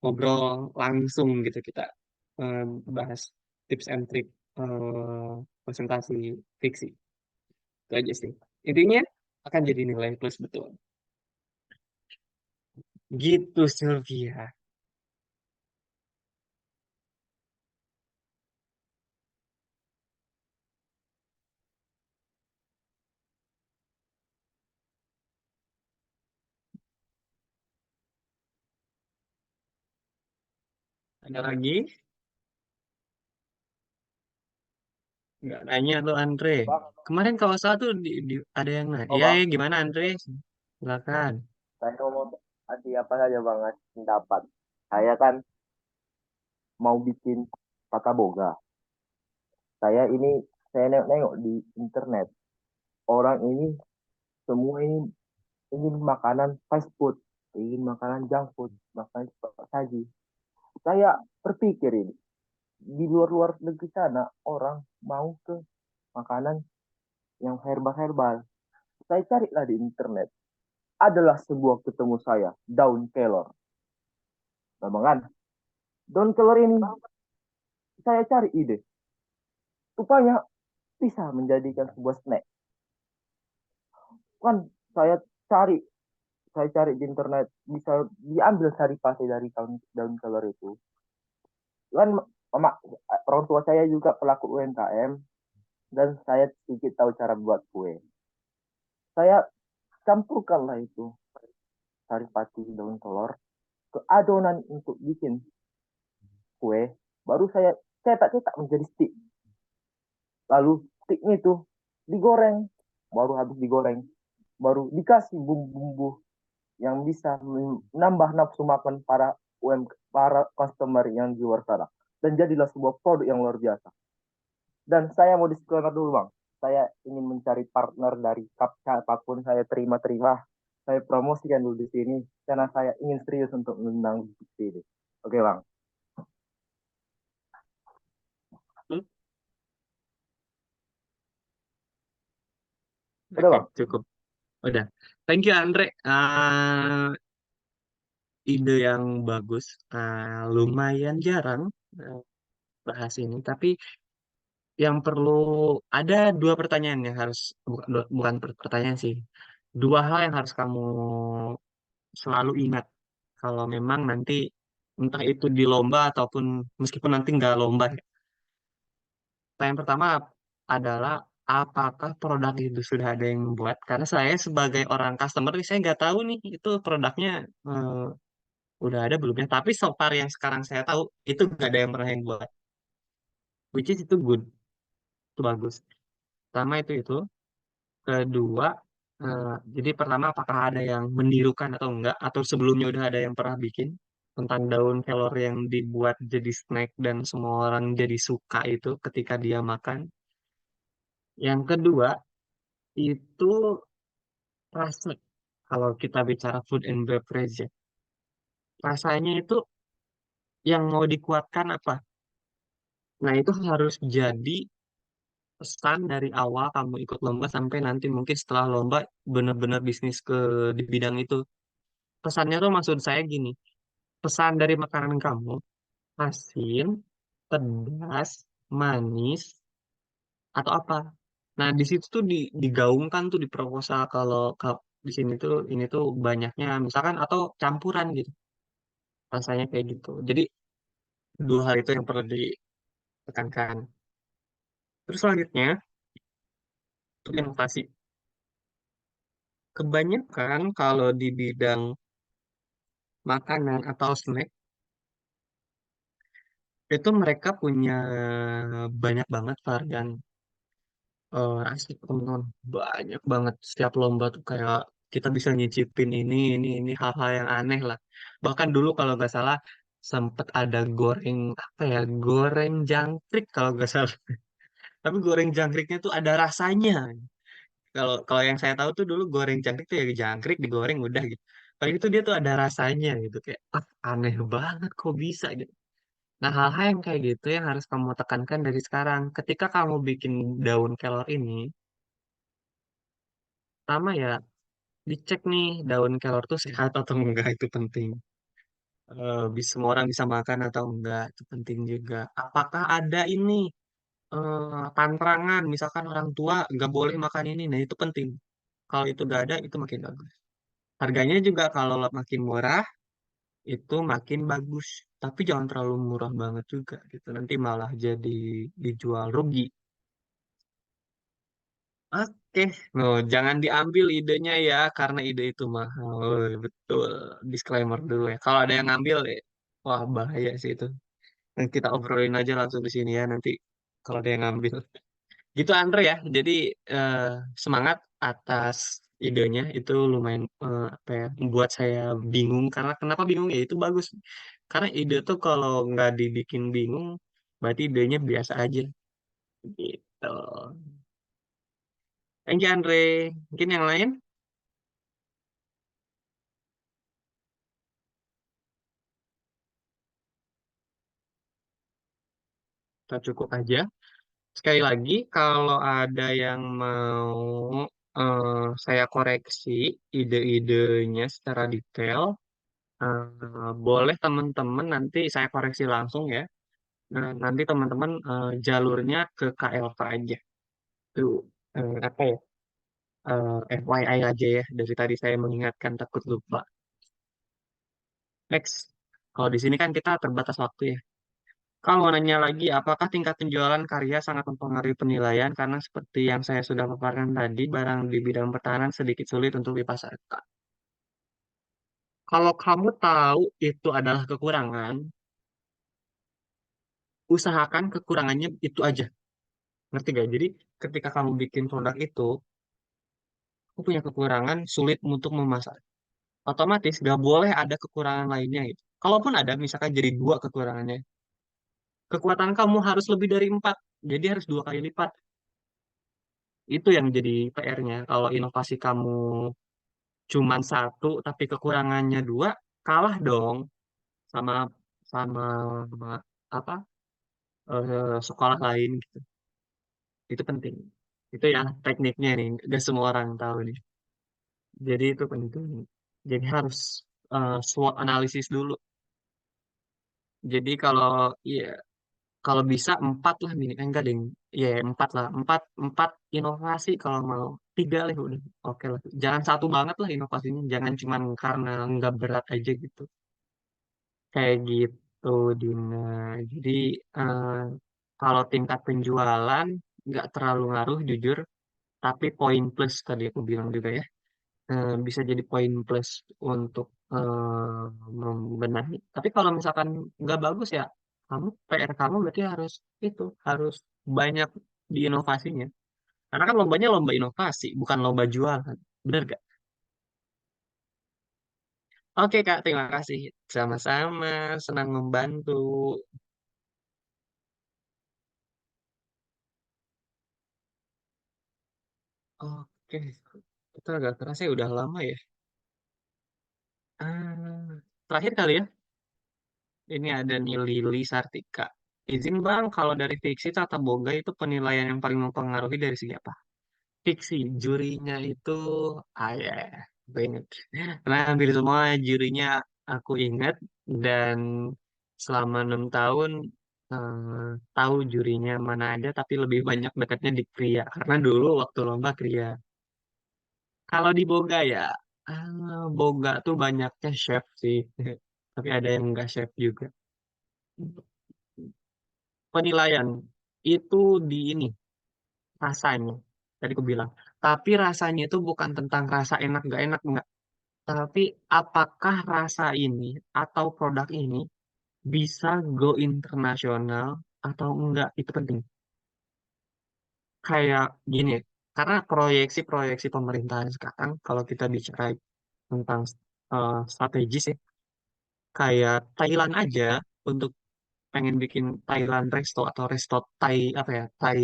S1: ngobrol langsung gitu kita eh, bahas tips and trick presentasi fiksi. Itu aja sih. Intinya akan jadi nilai plus betul. Gitu Sylvia. Ada lagi? Nggak nanya tuh Andre.
S4: Bang,
S1: Kemarin kalau salah tuh ada yang nanya.
S4: oh
S1: Ya,
S4: bang,
S1: ya gimana Andre? Silakan.
S4: saya mau kasih apa saja bang, ngasih pendapat. Saya kan mau bikin tata boga. Saya ini, saya nengok-nengok di internet. Orang ini, semua ini ingin makanan fast food, ingin makanan junk food, makanan cepat saji. Saya berpikir ini, di luar-luar negeri sana, orang mau ke makanan yang herbal-herbal. Saya carilah di internet. Adalah sebuah ketemu saya, daun kelor. Memang kan, daun kelor ini saya cari ide. Rupanya bisa menjadikan sebuah snack. Kan saya cari saya cari di internet bisa diambil sari pati dari daun kelor itu. Kan mama, orang tua saya juga pelaku UMKM dan saya sedikit tahu cara buat kue. Saya campurkanlah itu sari pati daun kelor ke adonan untuk bikin kue. Baru saya cetak-cetak menjadi stick. Lalu sticknya itu digoreng. Baru habis digoreng, baru dikasih bumbu-bumbu yang bisa menambah nafsu makan para customer yang di luar sana dan jadilah sebuah produk yang luar biasa. Dan saya mau disclaimer dulu bang, saya ingin mencari partner dari apapun saya terima, saya promosikan dulu di sini karena saya ingin serius untuk menang di ini. Oke bang.
S1: Hmm?
S4: Udah
S1: Oke,
S4: bang.
S1: cukup. Udah. Thank you Andre. Ide yang bagus. Lumayan jarang bahas ini, tapi yang perlu ada dua pertanyaan yang harus bukan pertanyaan sih. Dua hal yang harus kamu selalu ingat kalau memang nanti entah itu di lomba ataupun meskipun nanti nggak lomba ya. Yang pertama adalah apakah produk itu sudah ada yang membuat? Karena saya sebagai orang customer nih, saya nggak tahu nih itu produknya eh, udah ada belum ya. Tapi so far yang sekarang saya tahu itu nggak ada yang pernah yang buat. Which is itu good, itu bagus. Pertama itu. Kedua, jadi pertama apakah ada yang menirukan atau enggak, atau sebelumnya udah ada yang pernah bikin tentang daun kelor yang dibuat jadi snack dan semua orang jadi suka itu ketika dia makan. Yang kedua, itu rasa. Kalau kita bicara food and beverage ya, rasanya itu yang mau dikuatkan apa? Nah, itu harus jadi pesan dari awal kamu ikut lomba sampai nanti mungkin setelah lomba benar-benar bisnis di bidang itu. Pesannya tuh maksud saya gini, pesan dari makanan kamu asin, pedas, manis, atau apa. Nah, di situ tuh digaungkan tuh diproposal kalau di sini tuh ini tuh banyaknya misalkan atau campuran gitu. Rasanya kayak gitu. Jadi dua hal itu yang perlu ditekankan. Terus selanjutnya untuk inovasi. Kebanyakan kalau di bidang makanan atau snack itu mereka punya banyak banget varian asik teman-teman, banyak banget setiap lomba tuh kayak kita bisa nyicipin ini hal-hal yang aneh lah. Bahkan dulu kalau nggak salah sempet ada goreng apa ya, goreng jangkrik kalau nggak salah. Tapi goreng jangkriknya tuh ada rasanya. Kalau kalau yang saya tahu tuh dulu goreng jangkrik tuh ya jangkrik digoreng udah gitu. Kalau itu dia tuh ada rasanya gitu kayak aneh banget kok bisa gitu. Nah, hal-hal yang kayak gitu yang harus kamu tekankan dari sekarang. Ketika kamu bikin daun kelor ini, pertama ya dicek nih daun kelor tuh sehat atau enggak itu penting. Bisa semua orang bisa makan atau enggak itu penting juga. Apakah ada ini pantrangan, misalkan orang tua nggak boleh makan ini, nah itu penting. Kalau itu nggak ada itu makin bagus. Harganya juga kalau makin murah itu makin bagus. Tapi jangan terlalu murah banget juga gitu. Nanti malah jadi dijual rugi. Oke, no, jangan diambil idenya ya, karena ide itu mahal. Betul, disclaimer dulu ya. Kalau ada yang ngambil, ya, wah bahaya sih itu. Nanti kita obrolin aja langsung di sini ya, nanti kalau ada yang ngambil. Gitu Andre ya, jadi eh, semangat atas idenya, itu lumayan apa ya, membuat saya bingung. Karena kenapa bingung ya, itu bagus. Karena ide tuh kalau nggak dibikin bingung, berarti idenya biasa aja. Gitu. Thank you Andre. Mungkin yang lain? Kita cukup aja. Sekali lagi, kalau ada yang mau saya koreksi ide-idenya secara detail, boleh teman-teman nanti saya koreksi langsung ya. Nah, nanti teman-teman jalurnya ke KLK aja. Itu apa ya? FYI aja ya. Dari tadi saya mengingatkan takut lupa. Next, kalau di sini kan kita terbatas waktu ya. Kalau mau nanya lagi, apakah tingkat penjualan karya sangat mempengaruhi penilaian? Karena seperti yang saya sudah paparkan tadi, barang di bidang pertahanan sedikit sulit untuk dipasarkan. Kalau kamu tahu itu adalah kekurangan, usahakan kekurangannya itu aja. Ngerti gak? Jadi ketika kamu bikin produk itu, aku punya kekurangan sulit untuk memasak. Otomatis gak boleh ada kekurangan lainnya gitu. Kalaupun ada, misalkan jadi dua kekurangannya. Kekuatan kamu harus lebih dari empat. Jadi harus dua kali lipat. Itu yang jadi PR-nya. Kalau inovasi kamu cuman satu tapi kekurangannya dua, kalah dong sama sama apa sekolah lain gitu. Itu penting. Itu ya tekniknya nih, gak semua orang tahu nih. Jadi itu penting. Jadi harus SWOT analisis dulu. Jadi kalau iya kalau bisa empat lah mini, enggak ding, ya empat lah, empat inovasi kalau mau, tiga lah udah, oke lah. Jangan satu banget lah inovasinya, jangan cuman karena nggak berat aja gitu, kayak gitu Dina. Jadi eh, kalau tingkat penjualan nggak terlalu ngaruh jujur, tapi poin plus tadi aku bilang juga ya, bisa jadi poin plus untuk membenahi. Tapi kalau misalkan nggak bagus ya, kamu PR kamu berarti harus banyak di inovasinya. Karena kan lombanya lomba inovasi, bukan lomba jualan. Bener gak? Oke Kak, terima kasih. Sama-sama, senang membantu. Oke, kita agak kerasa ya udah lama ya. Terakhir kali ya, ini ada nih Lili Sartika. Izin Bang, kalau dari fiksi Tata Boga itu penilaian yang paling mempengaruhi dari segi apa? Fiksi, jurinya itu, ya, gue inget. Karena hampir semua jurinya aku ingat, dan selama 6 tahun tahu jurinya mana aja, tapi lebih banyak dekatnya di Kria. Karena dulu waktu lomba Kria. Kalau di Boga ya, Boga tuh banyaknya chef sih, tapi ada yang enggak chef juga. Penilaian itu di ini rasanya, tadi aku bilang, tapi rasanya itu bukan tentang rasa enak nggak enak enggak, tapi apakah rasa ini atau produk ini bisa go internasional atau enggak, itu penting. Kayak gini, karena proyeksi-proyeksi pemerintahan sekarang kalau kita bicara tentang strategis ya, kayak Thailand aja, untuk pengen bikin Thailand resto atau resto Thai, apa ya, Thai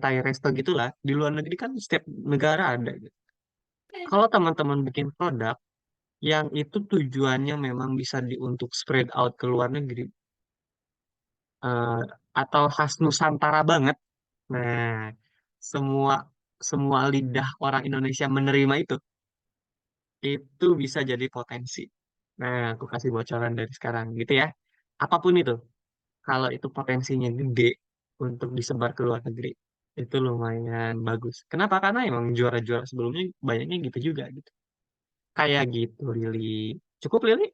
S1: Thai resto gitulah, di luar negeri kan setiap negara ada gitu. Kalau teman-teman bikin produk yang itu tujuannya memang bisa untuk spread out ke luar negeri, eh, atau khas Nusantara banget, nah, semua semua lidah orang Indonesia menerima itu bisa jadi potensi. Nah, aku kasih bocoran dari sekarang gitu ya. Apapun itu, kalau itu potensinya gede untuk disebar ke luar negeri, itu lumayan bagus. Kenapa? Karena emang juara-juara sebelumnya banyaknya gitu juga gitu. Kayak gitu, Lili. Cukup, Lili?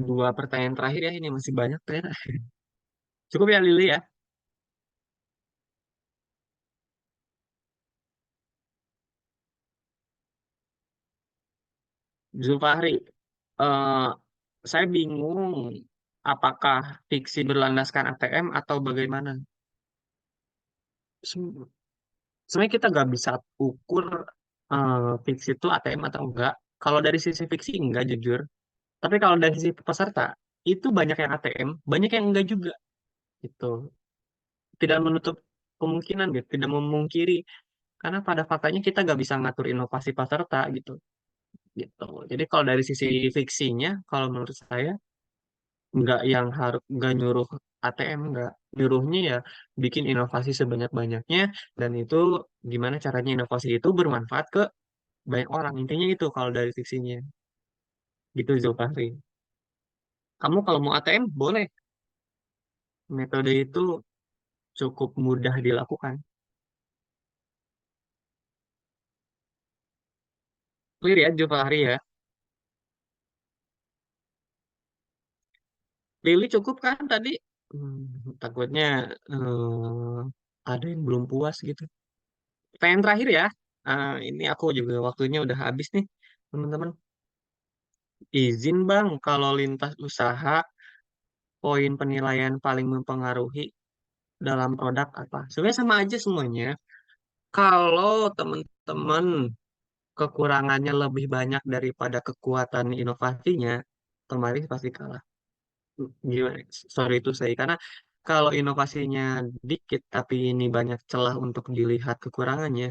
S1: Dua pertanyaan terakhir ya, ini masih banyak ternyata. Cukup ya, Lili ya. Zulfahri, eh, saya bingung apakah fiksi berlandaskan ATM atau bagaimana. Se- Sebenarnya kita nggak bisa ukur fiksi itu ATM atau enggak. Kalau dari sisi fiksi enggak jujur. Tapi kalau dari sisi peserta, itu banyak yang ATM, banyak yang enggak juga. Gitu. Tidak menutup kemungkinan gitu, tidak memungkiri. Karena pada faktanya kita nggak bisa ngatur inovasi peserta gitu. Gitu. Jadi kalau dari sisi fiksinya, kalau menurut saya, nggak yang harus nggak nyuruh ATM, nggak nyuruhnya ya bikin inovasi sebanyak-banyaknya, dan itu gimana caranya inovasi itu bermanfaat ke banyak orang, intinya itu kalau dari fiksinya gitu Zulfahri. Kamu kalau mau ATM boleh, metode itu cukup mudah dilakukan. Clear ya Zulfahri ya. Lili cukup kan tadi. Takutnya ada yang belum puas gitu. Pertanyaan terakhir ya. Ini aku juga waktunya udah habis nih, teman-teman. Izin Bang, kalau lintas usaha, poin penilaian paling mempengaruhi dalam produk apa? Sebenarnya sama aja semuanya. Kalau teman-teman kekurangannya lebih banyak daripada kekuatan inovasinya, otomatis pasti kalah. Gimana? Sorry itu saya, karena kalau inovasinya dikit tapi ini banyak celah untuk dilihat kekurangannya,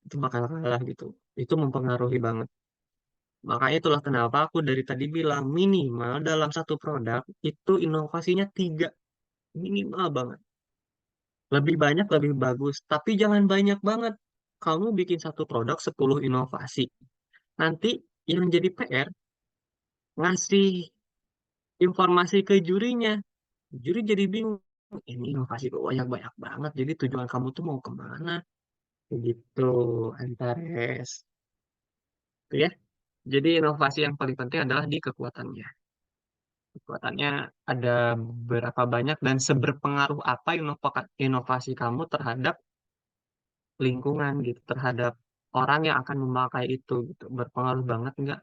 S1: itu bakal kalah gitu. Itu mempengaruhi banget. Makanya itulah kenapa aku dari tadi bilang minimal dalam satu produk itu inovasinya tiga, minimal banget. Lebih banyak lebih bagus, tapi jangan banyak banget. Kamu bikin satu produk 10 inovasi. Nanti yang jadi PR ngasih informasi ke jurinya. Juri jadi bingung. Ini inovasi kok banyak-banyak banget. Jadi tujuan kamu tuh mau kemana? Begitu, Antares. Itu ya. Jadi inovasi yang paling penting adalah di kekuatannya. Kekuatannya ada berapa banyak dan seberpengaruh apa inovasi kamu terhadap lingkungan gitu, terhadap orang yang akan memakai itu gitu. Berpengaruh banget enggak?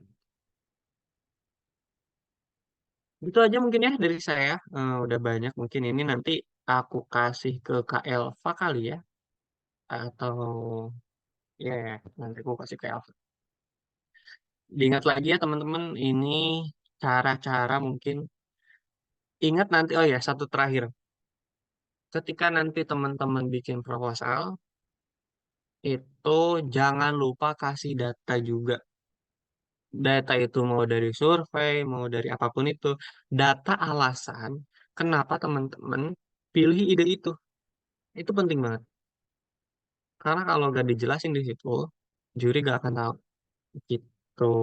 S1: Itu aja mungkin ya dari saya. Udah banyak mungkin ini nanti aku kasih ke Kak Elva kali ya. Atau ya nanti aku kasih ke Elva. Diingat lagi ya teman-teman, ini cara-cara mungkin. Ingat nanti, oh ya satu terakhir. Ketika nanti teman-teman bikin proposal, itu jangan lupa kasih data juga. Data itu mau dari survei, mau dari apapun itu. Data alasan kenapa teman-teman pilih ide itu. Itu penting banget. Karena kalau gak dijelasin di situ, juri gak akan tahu. Gitu.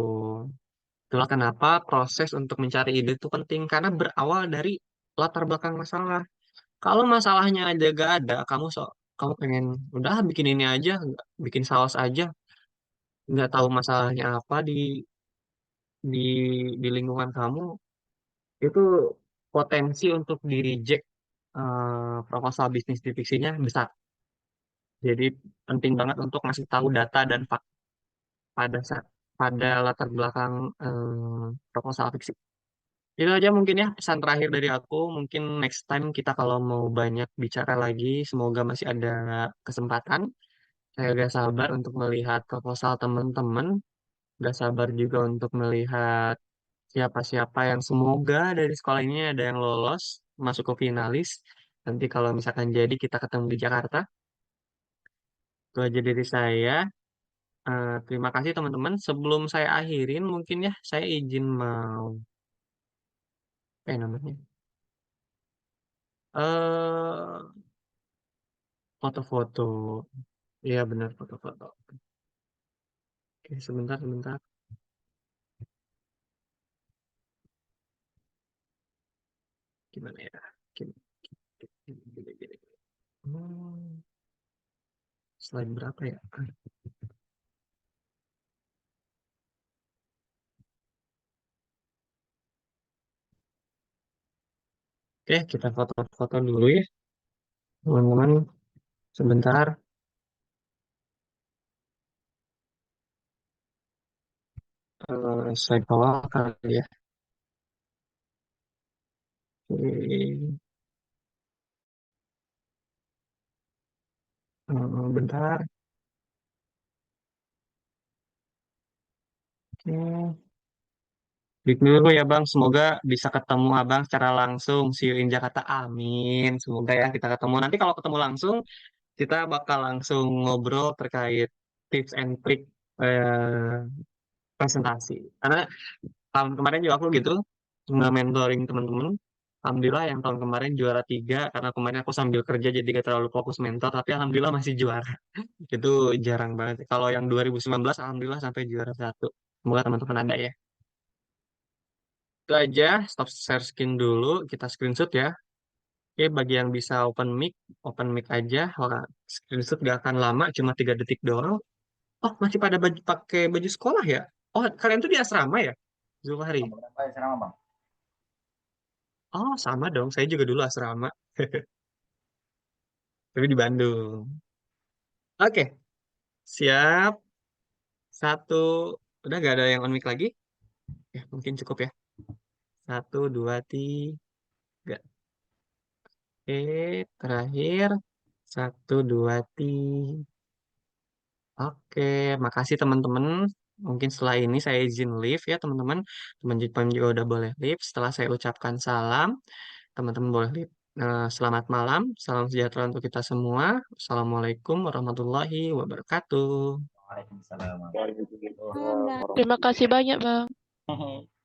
S1: Itulah kenapa proses untuk mencari ide itu penting. Karena berawal dari latar belakang masalah. Kalau masalahnya aja gak ada, kamu pengen udah bikin ini aja, bikin saus aja, nggak tahu masalahnya apa di di lingkungan kamu, itu potensi untuk di reject proposal bisnis divisinya besar. Jadi penting banget untuk ngasih tahu data dan fakta pada pada latar belakang proposal fiksi. Itu aja mungkin ya pesan terakhir dari aku. Mungkin next time kita kalau mau banyak bicara lagi, semoga masih ada kesempatan. Saya gak sabar untuk melihat proposal teman-teman. Gak sabar juga untuk melihat siapa-siapa yang semoga dari sekolah ini ada yang lolos masuk ke finalis. Nanti kalau misalkan jadi kita ketemu di Jakarta. Itu aja dari saya. Terima kasih teman-teman. Sebelum saya akhirin mungkin ya saya izin mau apa ya namanya? Eh foto-foto. Iya benar foto-foto. Oke, sebentar sebentar. Gimana ya? Gini, gini. Hmm, slide berapa ya? Oke, kita foto-foto dulu ya, teman-teman. Sebentar. Slide bawah kali ya. Oke, bentar. Oke. Break dulu ya Bang, semoga bisa ketemu Abang secara langsung. See you in Jakarta, amin. Semoga ya kita ketemu. Nanti kalau ketemu langsung, kita bakal langsung ngobrol terkait tips and trick eh, presentasi. Karena tahun kemarin juga aku gitu, nge-mentoring teman-teman. Alhamdulillah yang tahun kemarin juara 3, karena kemarin aku sambil kerja jadi gak terlalu fokus mentor, tapi Alhamdulillah masih juara. Itu jarang banget. Kalau yang 2019, Alhamdulillah sampai juara 1. Semoga teman-teman ada ya. Itu aja, stop share screen dulu, kita screenshot ya. Oke, bagi yang bisa open mic aja. Wah, screenshot gak akan lama, cuma 3 detik doang. Oh, masih pada pakai baju sekolah ya? Oh, kalian tuh di asrama ya? Zulfahri?
S3: Nomor berapa ya sekarang bang?
S1: Oh, sama dong. Saya juga dulu asrama, tapi di Bandung. Oke, siap. Satu, udah gak ada yang on mic lagi? Ya, mungkin cukup ya. Satu, dua, tiga. Oke, terakhir. Satu, dua, tiga. Oke, makasih teman-teman. Mungkin setelah ini saya izin leave ya teman-teman. Teman-teman juga udah boleh leave. Setelah saya ucapkan salam, teman-teman boleh leave. Selamat malam, salam sejahtera untuk kita semua. Assalamualaikum warahmatullahi wabarakatuh.
S3: Waalaikumsalam.
S4: Waalaikumsalam
S2: Terima kasih
S4: warahmatullahi
S2: banyak, Bang.
S3: Bang.